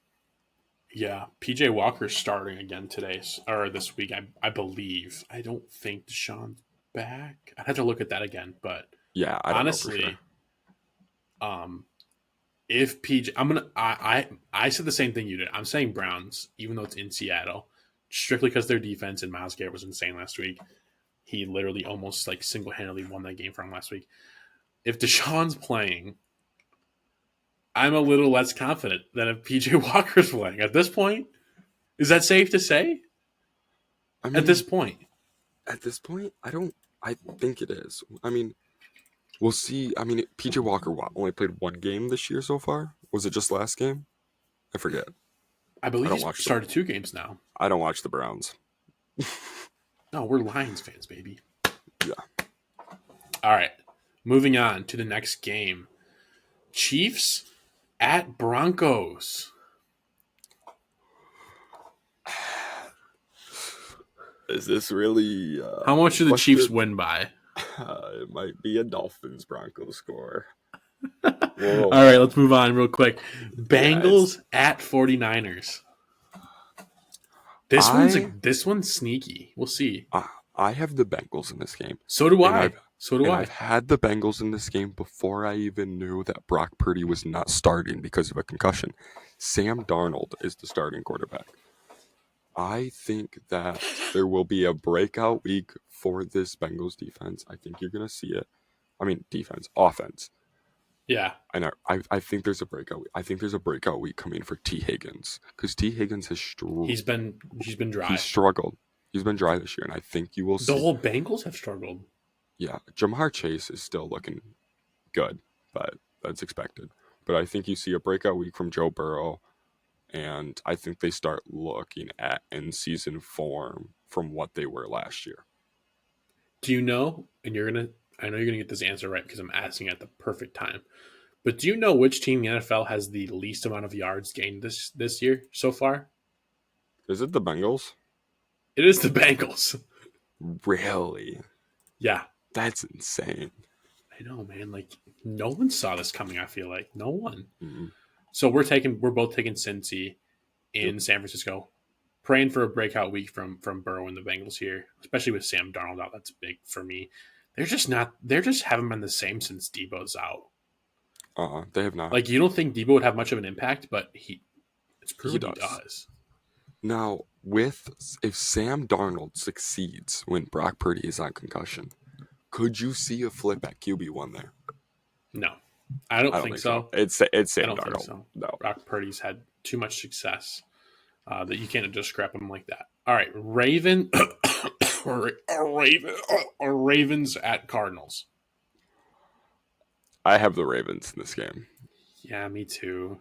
Yeah, PJ Walker's starting again today or this week, I believe. I don't think Deshaun's back. I'd have to look at that again, but yeah, I don't honestly, know for sure. If PJ, I said the same thing you did. I'm saying Browns, even though it's in Seattle, strictly because their defense and Myles Garrett was insane last week. He literally almost like single-handedly won that game for him last week. If Deshaun's playing, I'm a little less confident than if PJ Walker's playing. At this point, is that safe to say? I mean, at this point, I think it is. I mean, we'll see. I mean, PJ Walker only played one game this year so far. Was it just last game? I forget. I believe he's started 2 games now. I don't watch the Browns. No, we're Lions fans, baby. Yeah. All right. Moving on to the next game. Chiefs at Broncos. Is this really... How much do the Chiefs win by? It might be a Dolphins-Broncos score. All right, let's move on real quick. Bengals at 49ers. This one's sneaky. We'll see. I have the Bengals in this game. So do I. I've had the Bengals in this game before I even knew that Brock Purdy was not starting because of a concussion. Sam Darnold is the starting quarterback. I think that there will be a breakout week for this Bengals defense. I think you're going to see it. I mean, offense. Yeah. I think there's a breakout week. I think there's a breakout week coming for T. Higgins because T. Higgins has struggled. He's been dry. He's struggled. He's been dry this year, and I think you will see. The whole Bengals have struggled. Yeah, Jamar Chase is still looking good, but that's expected. But I think you see a breakout week from Joe Burrow, and I think they start looking at in-season form from what they were last year. Do you know, and I know you're going to get this answer right because I'm asking at the perfect time, but do you know which team in the NFL has the least amount of yards gained this year so far? Is it the Bengals? It is the Bengals. Really? Yeah. That's insane. I know, man. Like, no one saw this coming, I feel like. No one. Mm-hmm. So we're both taking Cincy in San Francisco. Praying for a breakout week from Burrow and the Bengals here, especially with Sam Darnold out. That's big for me. They just haven't been the same since Debo's out. They have not. Like, you don't think Debo would have much of an impact, but it's proven he does. Now, if Sam Darnold succeeds when Brock Purdy is on concussion, could you see a flip at QB1 there? No, I don't think so. It's Sam Darnold. Think so. No. Brock Purdy's had too much success that you can't just scrap him like that. All right, Ravens at Cardinals. I have the Ravens in this game. Yeah, me too.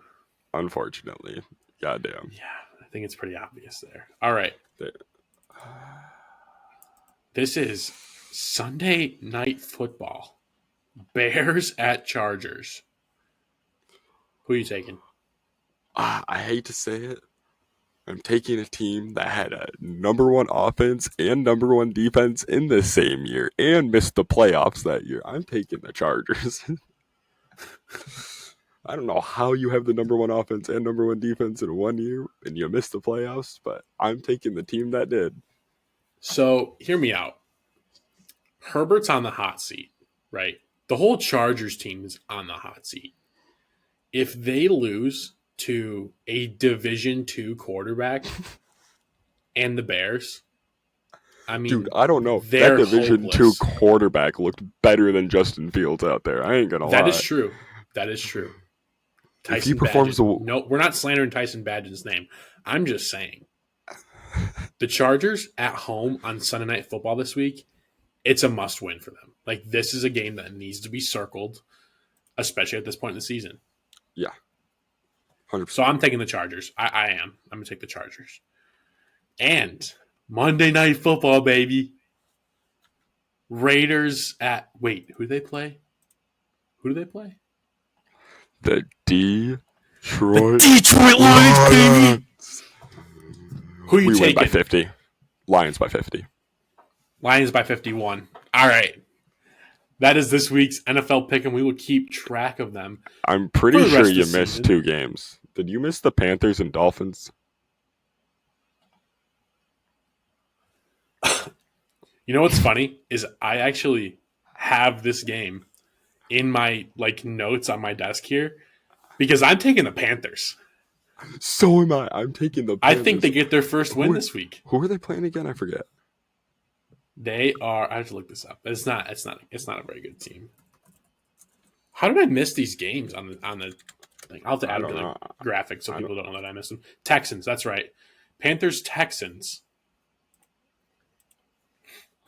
Unfortunately. Goddamn. Yeah, I think it's pretty obvious there. All right. This is Sunday Night Football. Bears at Chargers. Who are you taking? I hate to say it. I'm taking a team that had a number one offense and number one defense in the same year and missed the playoffs that year. I'm taking the Chargers. I don't know how you have the number one offense and number one defense in 1 year and you missed the playoffs, but I'm taking the team that did. So hear me out. Herbert's on the hot seat, right? The whole Chargers team is on the hot seat. If they lose to a Division II quarterback and the Bears, I mean, dude, I don't know. That they're Division hopeless. II quarterback looked better than Justin Fields out there. I ain't gonna lie. That is true. That is true. If he performs, no, we're not slandering Tyson Badgett's name. I'm just saying, the Chargers at home on Sunday Night Football this week, it's a must-win for them. Like, this is a game that needs to be circled, especially at this point in the season. yeah, 100%. So I'm taking the Chargers. I am. I'm going to take the Chargers. And Monday Night Football, baby. Raiders at – wait, who do they play? The Detroit Lions, baby. Who are you we taking? win by 50. Lions by 50. Lions by 51. All right. That is this week's NFL pick, and we will keep track of them. I'm pretty For the sure rest of you the missed season. 2 games. Did you miss the Panthers and Dolphins? You know what's funny is I actually have this game in my notes on my desk here because I'm taking the Panthers. So am I. I'm taking the I Panthers. think they get their first win this week. Who are they playing again? I forget. They are. I have to look this up. It's not a very good team. How did I miss these games on the thing? I'll have to add a graphic so people don't know that I missed them. Texans. That's right. Panthers Texans.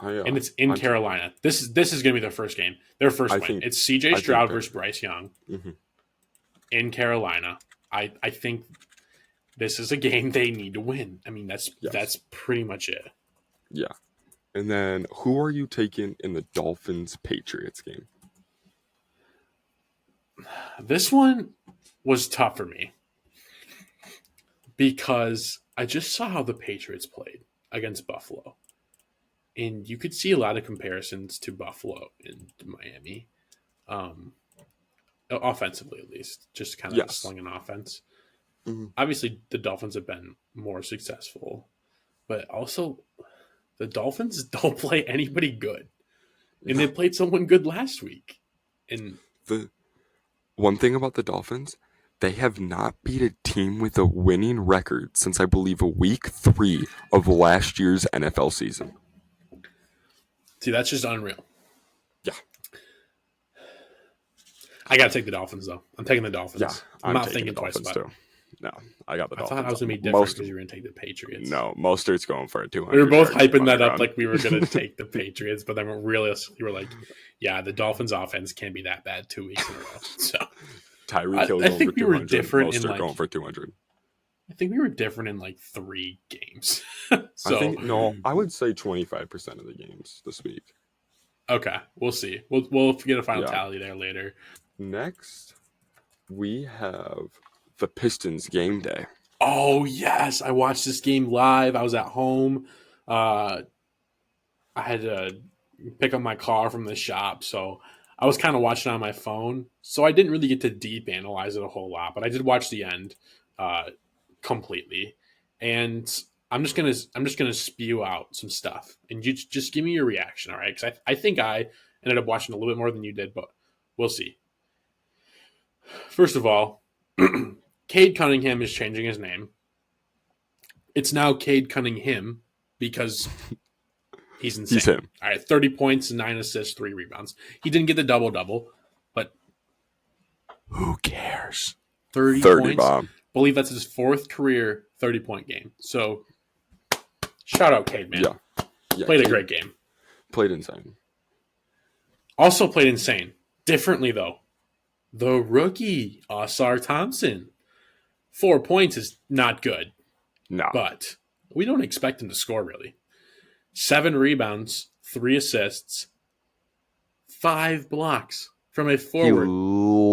And it's in Carolina. This is going to be their first game. Their first win. It's C.J. Stroud versus Bryce Young in Carolina. I think this is a game they need to win. I mean, that's pretty much it. Yeah. And then who are you taking in the Dolphins-Patriots game? This one was tough for me because I just saw how the Patriots played against Buffalo. And you could see a lot of comparisons to Buffalo and Miami, offensively at least, just kind of slinging offense. Mm-hmm. Obviously, the Dolphins have been more successful, but also the Dolphins don't play anybody good. And they played someone good last week. And the one thing about the Dolphins, they have not beat a team with a winning record since, I believe, week 3 of last year's NFL season. See, that's just unreal. Yeah. I got to take the Dolphins, though. I'm taking the Dolphins. Yeah, I'm not thinking twice about it. No, I got the Dolphins. I thought I was going to be different because you were going to take the Patriots. No, Mostert's going for a 200. We were both hyping that up like we were going to take the Patriots, but then you were like, yeah, the Dolphins offense can't be that bad 2 weeks in a row. So Tyreek Hill going for 200. We were different Mostert going for 200. I think we were different in 3 games. I would say 25% of the games this week. Okay, we'll see. We'll get a final tally there later. Next, we have the Pistons game day. Oh, yes. I watched this game live. I was at home. I had to pick up my car from the shop, so I was kind of watching on my phone. So I didn't really get to deep analyze it a whole lot, but I did watch the end completely. And I'm just gonna spew out some stuff, and you just give me your reaction, all right? Because I think I ended up watching a little bit more than you did, but we'll see. First of all, Cade Cunningham is changing his name. It's now Cade Cunningham because he's insane. He's him. All right, 30 points, 9 assists, 3 rebounds. He didn't get the double-double, but who cares? 30 points. Bomb. I believe that's his 4th career 30-point game. So, shout out Cade, man. Yeah, played a great game. Played insane. Also played insane. Differently, though. The rookie, Asar Thompson. 4 points is not good. No. But we don't expect him to score, really. 7 rebounds, 3 assists, 5 blocks from a forward. He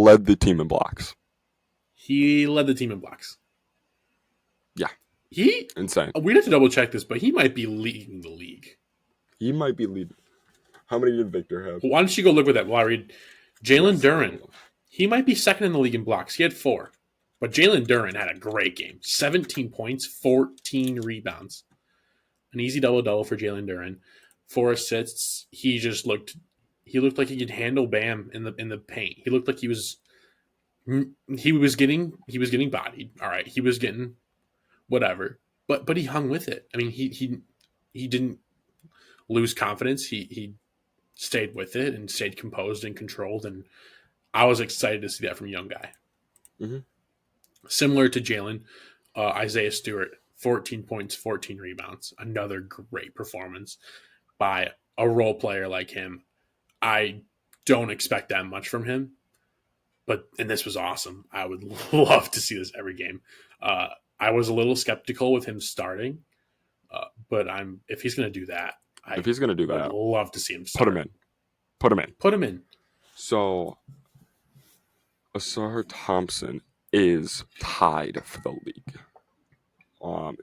led the team in blocks. Yeah. Insane. We'd have to double check this, but he might be leading the league. He might be leading. How many did Victor have? Why don't you go look at that while I read? Jalen Yes. Duren. He might be second in the league in blocks. He had 4. But Jalen Duren had a great game. 17 points, 14 rebounds. An easy double-double for Jalen Duren. 4 assists. He looked like he could handle Bam in the paint. He looked like he was getting bodied. All right. He was getting whatever. But he hung with it. I mean, he didn't lose confidence. He stayed with it and stayed composed and controlled, and I was excited to see that from a young guy. Mm-hmm. Similar to Jalen, Isaiah Stewart, 14 points, 14 rebounds. Another great performance by a role player like him. I don't expect that much from him, and this was awesome. I would love to see this every game. I was a little skeptical with him starting, but if he's going to do that, if he's going to do that, I'd love to see him start. Put him in. So, Asar Thompson is tied for the league.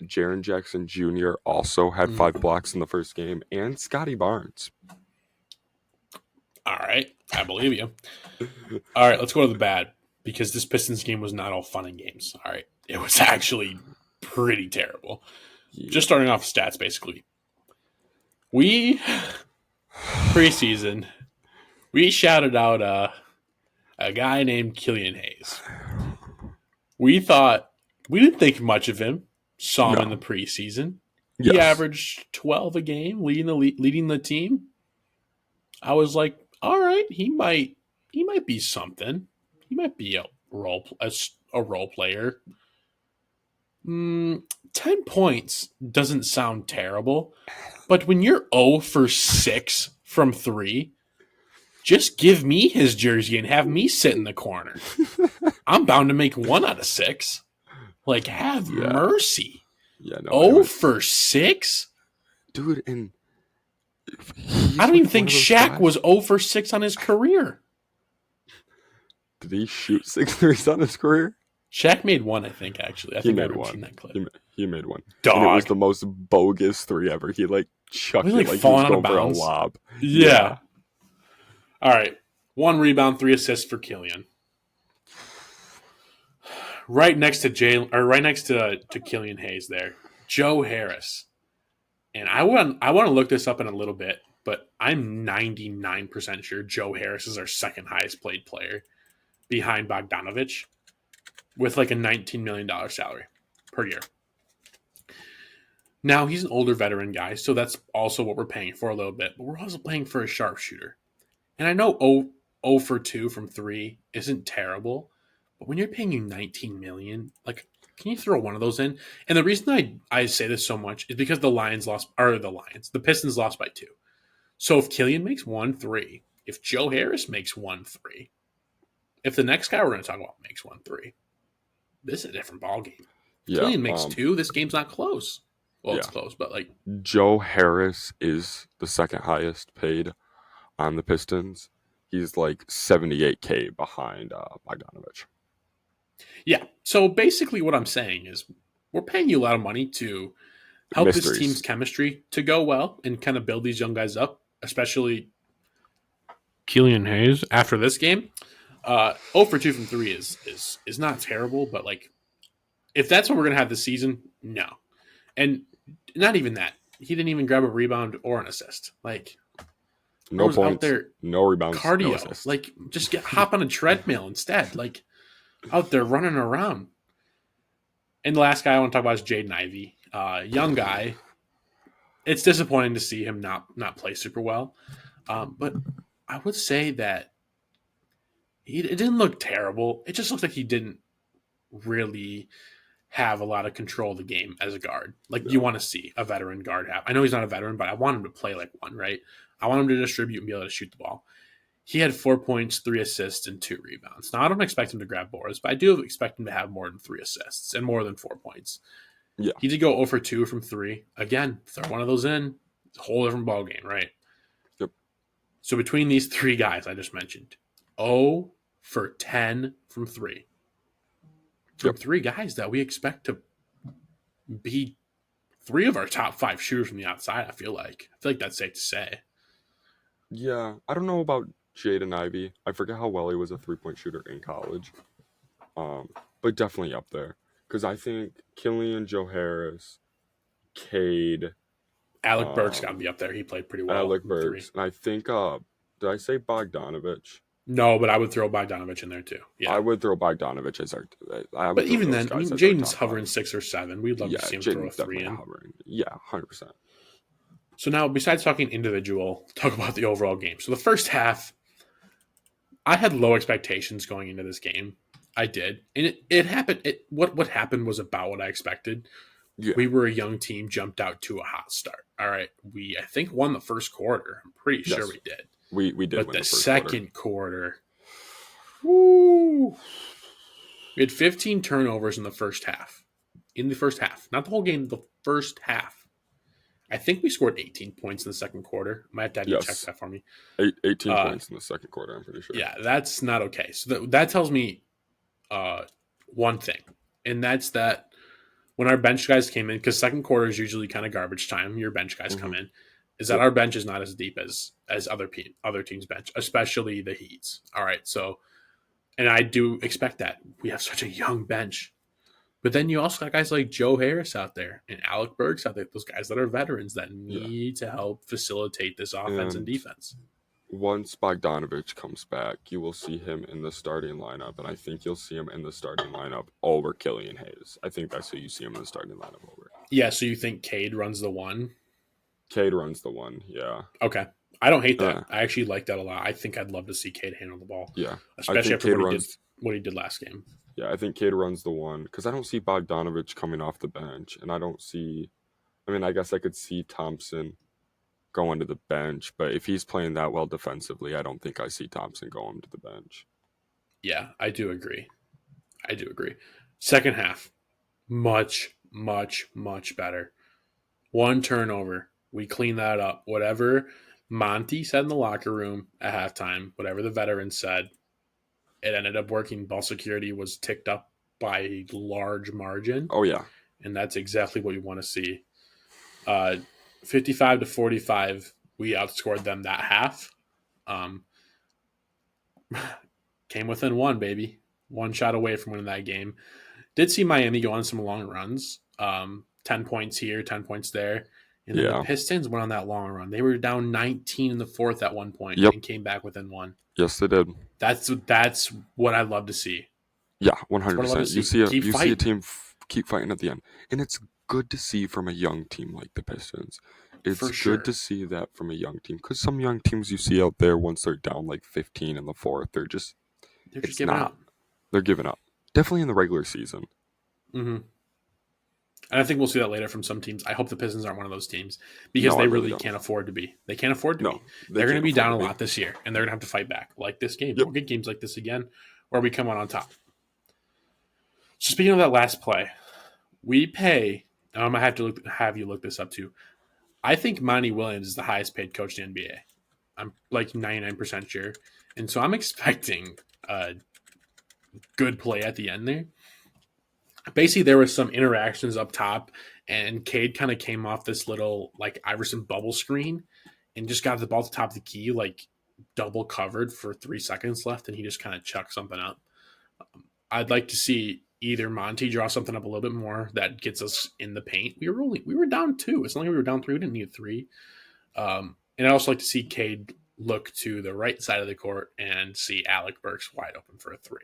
Jaren Jackson Jr. also had 5 blocks in the first game, and Scotty Barnes. All right, I believe you. All right, let's go to the bad, because this Pistons game was not all fun and games. All right, it was actually pretty terrible. Yeah. Just starting off stats, basically. Preseason, we shouted out a guy named Killian Hayes. We didn't think much of him. Saw him in the preseason. He averaged 12 a game, leading the team. I was like, all right, he might be something. He might be a role player. 10 points doesn't sound terrible, but when you're 0 for 6 from 3, just give me his jersey and have me sit in the corner. I'm bound to make 1 out of 6. Like, have mercy. Yeah, no. 0 for 6? Dude, and I don't even think Shaq was 0 for 6 on his career. Did he shoot 6 threes on his career? Shaq made 1, I think, actually. I think I've seen that clip. He made 1. Dog. And it was the most bogus 3 ever. He, chucked it like he was going for a lob. Yeah. All right. 1 rebound, 3 assists for Killian. Right next to Killian Hayes there, Joe Harris. And I want to look this up in a little bit, but I'm 99% sure Joe Harris is our second highest paid player behind Bogdanovich with a $19 million salary per year. Now, he's an older veteran guy, so that's also what we're paying for a little bit, but we're also paying for a sharpshooter. And I know 0 for 2 from 3 isn't terrible, but when you're paying you $19 million, can you throw one of those in? And the reason I say this so much is because the Pistons lost by 2. So if Killian makes 1-3, if Joe Harris makes 1-3, if the next guy we're going to talk about makes 1-3, this is a different ballgame. Yeah, Killian makes 2, this game's not close. Well, it's close, but Joe Harris is the second highest paid on the Pistons. He's $78K behind Bogdanovich. Yeah. So basically what I'm saying is we're paying you a lot of money to help this team's chemistry to go well and kind of build these young guys up, especially Killian Hayes after this game. 0 for 2 from 3 is not terrible, but if that's what we're going to have this season, no. And not even that. He didn't even grab a rebound or an assist. No points, out there, no rebounds, cardio. No assists. Just hop on a treadmill instead. Out there running around. And the last guy I want to talk about is Jaden Ivey. Young guy. It's disappointing to see him not play super well. But I would say that it didn't look terrible. It just looks like he didn't really have a lot of control of the game as a guard. You want to see a veteran guard have. I know he's not a veteran, but I want him to play like one, right? I want him to distribute and be able to shoot the ball. He had 4 points, 3 assists, and 2 rebounds. Now, I don't expect him to grab boards, but I do expect him to have more than 3 assists and more than 4 points. Yeah. He did go 0 for 2 from 3. Again, throw one of those in. It's a whole different ballgame, right? Yep. So between these 3 guys I just mentioned, 0 for 10 from 3. From 3 guys that we expect to be 3 of our top 5 shooters from the outside. I feel like that's safe to say. Yeah, I don't know about Jaden Ivey. I forget how well he was a 3-point shooter in college. But definitely up there. Because I think Killian, Joe Harris, Cade, Alec Burks got to be up there. He played pretty well. Alec in 3. Burks, and I think did I say Bogdanovich? No, but I would throw Bogdanovich in there too. Yeah, I would throw Bogdanovich as our. I would but throw even those then, I guys mean, as our Jaden's top hovering 5. 6 or 7. We'd love Yeah, to see him throw a Jaden's 3 definitely in. hovering. Yeah, 100%. So now, besides talking individual, talk about the overall game. So the first half, I had low expectations going into this game. I did, and it happened. What happened was about what I expected. Yeah. We were a young team, jumped out to a hot start. All right, we I think won the first quarter. I'm pretty sure we did. We did But win the the first second quarter, woo, we had 15 turnovers in the first half. In the first half, not the whole game, the first half. I think we scored 18 points in the second quarter. Might have to have you check that for me. 18 points in the second quarter, I'm pretty sure. Yeah, that's not okay. So that tells me one thing, and that's that when our bench guys came in, because second quarter is usually kind of garbage time, your bench guys come in, is that our bench is not as deep as other teams' bench, especially the Heat's. All right, so, and I do expect that. We have such a young bench. But then you also got guys like Joe Harris out there and Alec Burks out there, those guys that are veterans that need to help facilitate this offense and defense. Once Bogdanovich comes back, you will see him in the starting lineup, and I think you'll see him in the starting lineup over Killian Hayes. I think that's who you see him in the starting lineup over. Yeah, so you think Cade runs the 1? Cade runs the 1, yeah. Okay. I don't hate that. I actually like that a lot. I think I'd love to see Cade handle the ball. Yeah. Especially after what he did last game. Yeah, I think Cade runs the 1, because I don't see Bogdanovich coming off the bench, and I don't see... I mean, I guess I could see Thompson going to the bench, but if he's playing that well defensively, I don't think I see Thompson going to the bench. Yeah, I do agree. Second half, much, much, much better. 1 turnover. We clean that up. Whatever Monty said in the locker room at halftime, whatever the veterans said, it ended up working. Ball security was ticked up by a large margin. Oh, yeah. And that's exactly what you want to see. 55-45, we outscored them that half. Came within 1, baby. 1 shot away from winning that game. Did see Miami go on some long runs. 10 points here, 10 points there. And then the Pistons went on that long run. They were down 19 in the fourth at one point and came back within 1. Yes, they did. That's what I love to see. Yeah, 100%. You see a team keep fighting at the end. And it's good to see from a young team like the Pistons. It's good to see that from a young team. Because some young teams you see out there, once they're down like 15 in the fourth, they're just giving up. They're giving up. Definitely in the regular season. Mm-hmm. And I think we'll see that later from some teams. I hope the Pistons aren't one of those teams because they really can't afford to be. They can't afford to be. They're going to be down a lot this year, and they're going to have to fight back like this game. We'll get games like this again, or we come out on top. So speaking of that last play, we pay. And I'm going to have you look this up too. I think Monty Williams is the highest paid coach in the NBA. I'm like 99% sure. And so I'm expecting a good play at the end there. Basically, there was some interactions up top, and Cade kind of came off this little like Iverson bubble screen and just got the ball to the top of the key, like double covered for 3 seconds left, and he just kind of chucked something up. I'd like to see either Monty draw something up a little bit more that gets us in the paint. We were down 2. It's not like we were down 3. We didn't need 3. And I'd also like to see Cade look to the right side of the court and see Alec Burks wide open for a 3.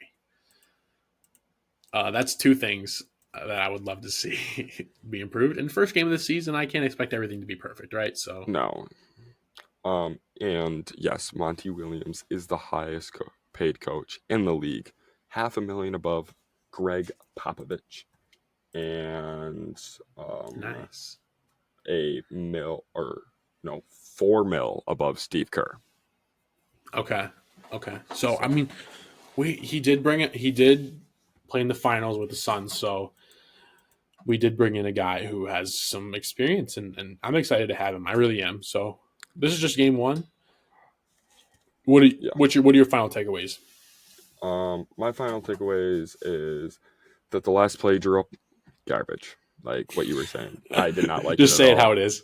That's 2 things that I would love to see be improved. In the first game of the season, I can't expect everything to be perfect, right? So no. And yes, Monty Williams is the highest paid coach in the league, $500,000 above Greg Popovich, and nice. $4 million above Steve Kerr. Okay. So I mean, he did bring it. He did play in the finals with the Suns, so we did bring in a guy who has some experience, and I'm excited to have him. I really am. So this is just game 1. What are your final takeaways? My final takeaways is that the last play drew up garbage. like what you were saying. I did not like Just it say at it how all. it is.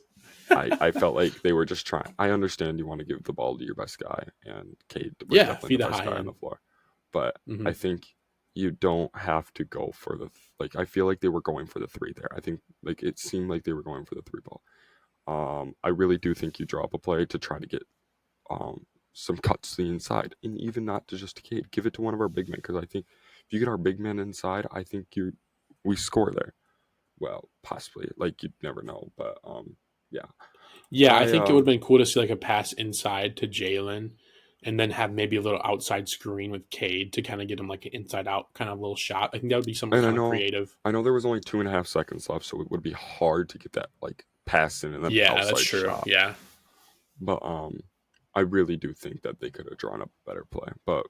I felt like they were just trying. I understand you want to give the ball to your best guy, and Cade was Yeah, definitely feed the the best high guy on the end. floor. But I Mhm. think you don't have to go for the like. I feel like they were going for the three there. I think like it seemed like they were going for the three ball. I really do think you draw up a play to try to get some cuts to the inside, and even not to just Cade. Give it to one of our big men, because I think if you get our big men inside, I think we score there. Well, possibly. Like you'd never know, but yeah. Yeah, I I think it would have been cool to see like a pass inside to Jalen, and then have maybe a little outside screen with Cade to kind of get him like an inside out kind of little shot. I think that would be something and kind of creative. I know there was only 2.5 seconds left, so it would be hard to get that like pass in and then Yeah, that's outside true. shot. Yeah. But I really do think that they could have drawn up a better play. But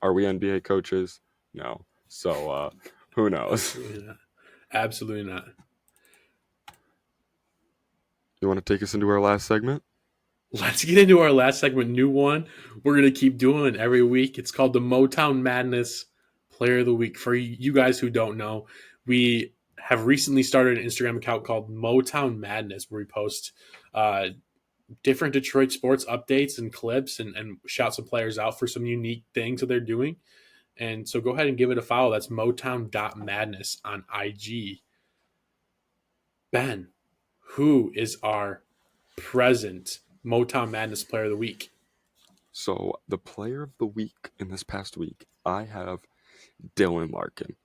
are we NBA coaches? No. So who knows? Absolutely not. Absolutely not. You want to take us into our last segment? Let's get into our last segment, new one. We're going to keep doing every week. It's called the Motown Madness Player of the Week. For you guys who don't know, we have recently started an Instagram account called Motown Madness where we post different Detroit sports updates and clips and shout some players out for some unique things that they're doing. And so go ahead and give it a follow. That's Motown.madness on IG. Ben, who is our present Motown Madness Player of the Week? So the player of the week in this past week, I have Dylan Larkin.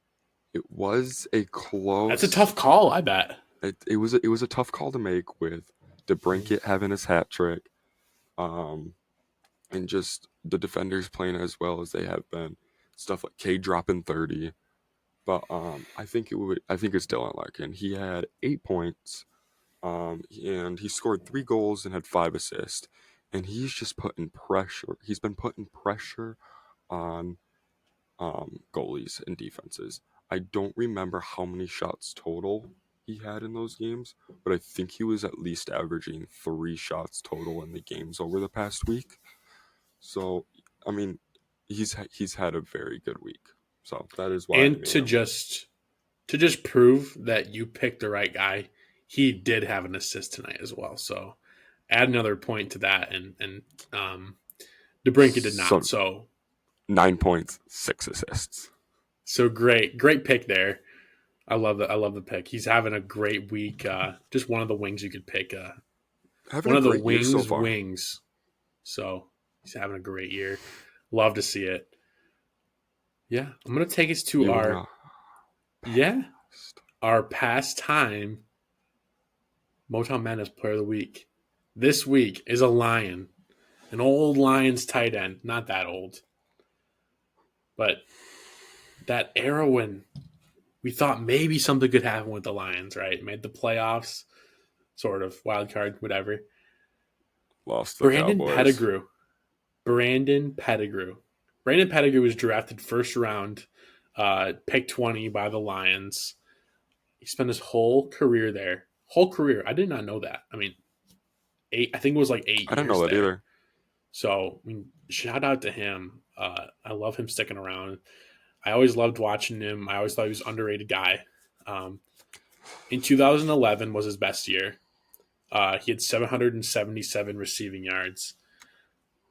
It was a close. That's a tough call, I bet. It was a tough call to make with DeBrincat having his hat trick, and just the defenders playing as well as they have been. Stuff like K dropping 30, but I think it's Dylan Larkin. He had 8 points, and he scored 3 goals and had 5 assists, and he's just putting pressure. He's been putting pressure on goalies and defenses. I don't remember how many shots total he had in those games, but I think he was at least averaging 3 shots total in the games over the past week. So, I mean, he's had a very good week. So that is why I And made to him. just prove that you picked the right guy, he did have an assist tonight as well. So add another point to that, and DeBrincat did So not. So 9 points, 6 assists. great pick there. I love the pick. He's having a great week. Just one of the wings you could pick. Having One a of the great year so far. wings. So he's having a great year. Love to see it. Yeah, I'm gonna take us to You our wanna our pastime Motown Madness Player of the Week. This week is a Lion, an old Lions tight end. Not that old, but that era when we thought maybe something could happen with the Lions. Right, made the playoffs, sort of wild card, whatever. lost the Brandon Cowboys. Pettigrew. Brandon Pettigrew. Brandon Pettigrew was drafted first round, pick 20 by the Lions. He spent his whole career there. Whole career. I did not know that. I mean, I think it was like 8 I didn't years know that there. either. So, I mean, shout out to him. I love him sticking around. I always loved watching him. I always thought he was an underrated guy. In 2011 was his best year. He had 777 receiving yards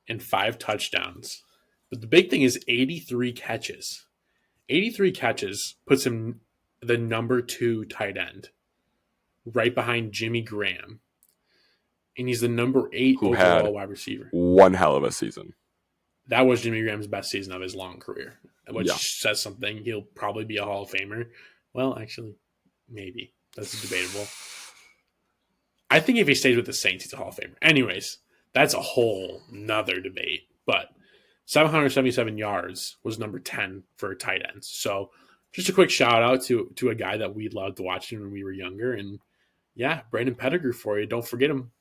and 5 touchdowns. But the big thing is 83 catches. 83 catches puts him the number 2 tight end, right behind Jimmy Graham. And he's the number 8 Who overall had wide receiver. one hell of a season. That was Jimmy Graham's best season of his long career, which Yeah. says something. He'll probably be a Hall of Famer. Well, actually, maybe. That's debatable. I think if he stays with the Saints, he's a Hall of Famer. Anyways, that's a whole nother debate. But 777 yards was number 10 for tight ends. So just a quick shout out to a guy that we loved watching when we were younger. And yeah, Brandon Pettigrew for you. Don't forget him.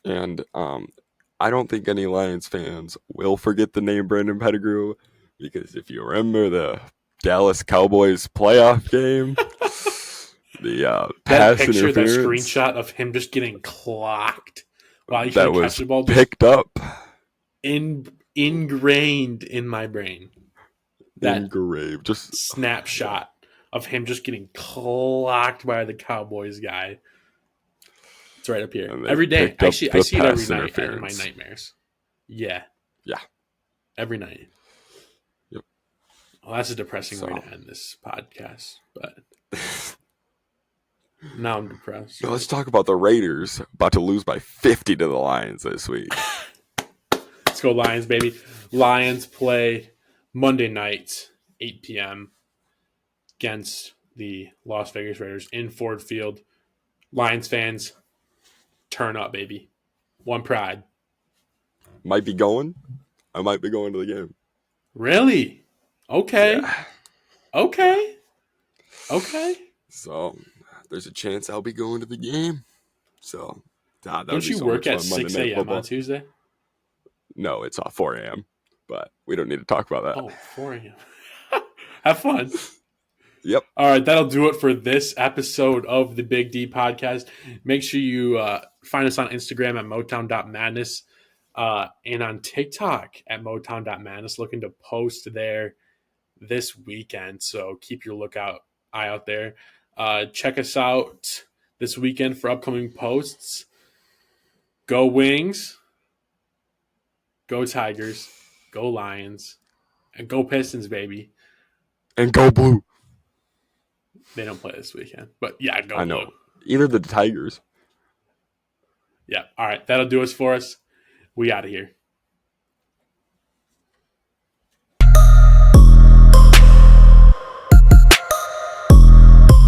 And I don't think any Lions fans will forget the name Brandon Pettigrew, because if you remember the Dallas Cowboys playoff game, the that pass picture, that interference, screenshot of him just getting clocked while he that couldn't catch was the ball, picked up, ingrained in my brain. That engraved, just snapshot of him just getting clocked by the Cowboys guy. It's right up here. And they Every day. picked up Actually, I the see it every pass night in my interference. nightmares. Yeah. Yeah. Every night. Yep. Well, that's a depressing way So. to end this podcast, but now I'm depressed. Now let's talk about the Raiders about to lose by 50 to the Lions this week. Let's go Lions, baby. Lions play Monday night, 8 p.m. against the Las Vegas Raiders in Ford Field. Lions fans, turn up, baby. One pride. Might be going. I might be going to the game. Really? Okay. Yeah. Okay. Okay. So there's a chance I'll be going to the game. So that would Don't be you so work much at fun. Monday 6 Night a.m. Football. on Tuesday? No, it's 4 a.m. But we don't need to talk about that. Oh, 4 a.m. Have fun. Yep. All right, that'll do it for this episode of the Big D podcast. Make sure you find us on Instagram at motown.madness and on TikTok at motown.madness. Looking to post there this weekend, so keep your eye out there. Check us out this weekend for upcoming posts. Go Wings, go Tigers, go Lions, and go Pistons, baby. And go Blue. They don't play this weekend, but yeah, go I Blue. know. Either the Tigers. Yeah. All right. That'll do us for us. We out of here.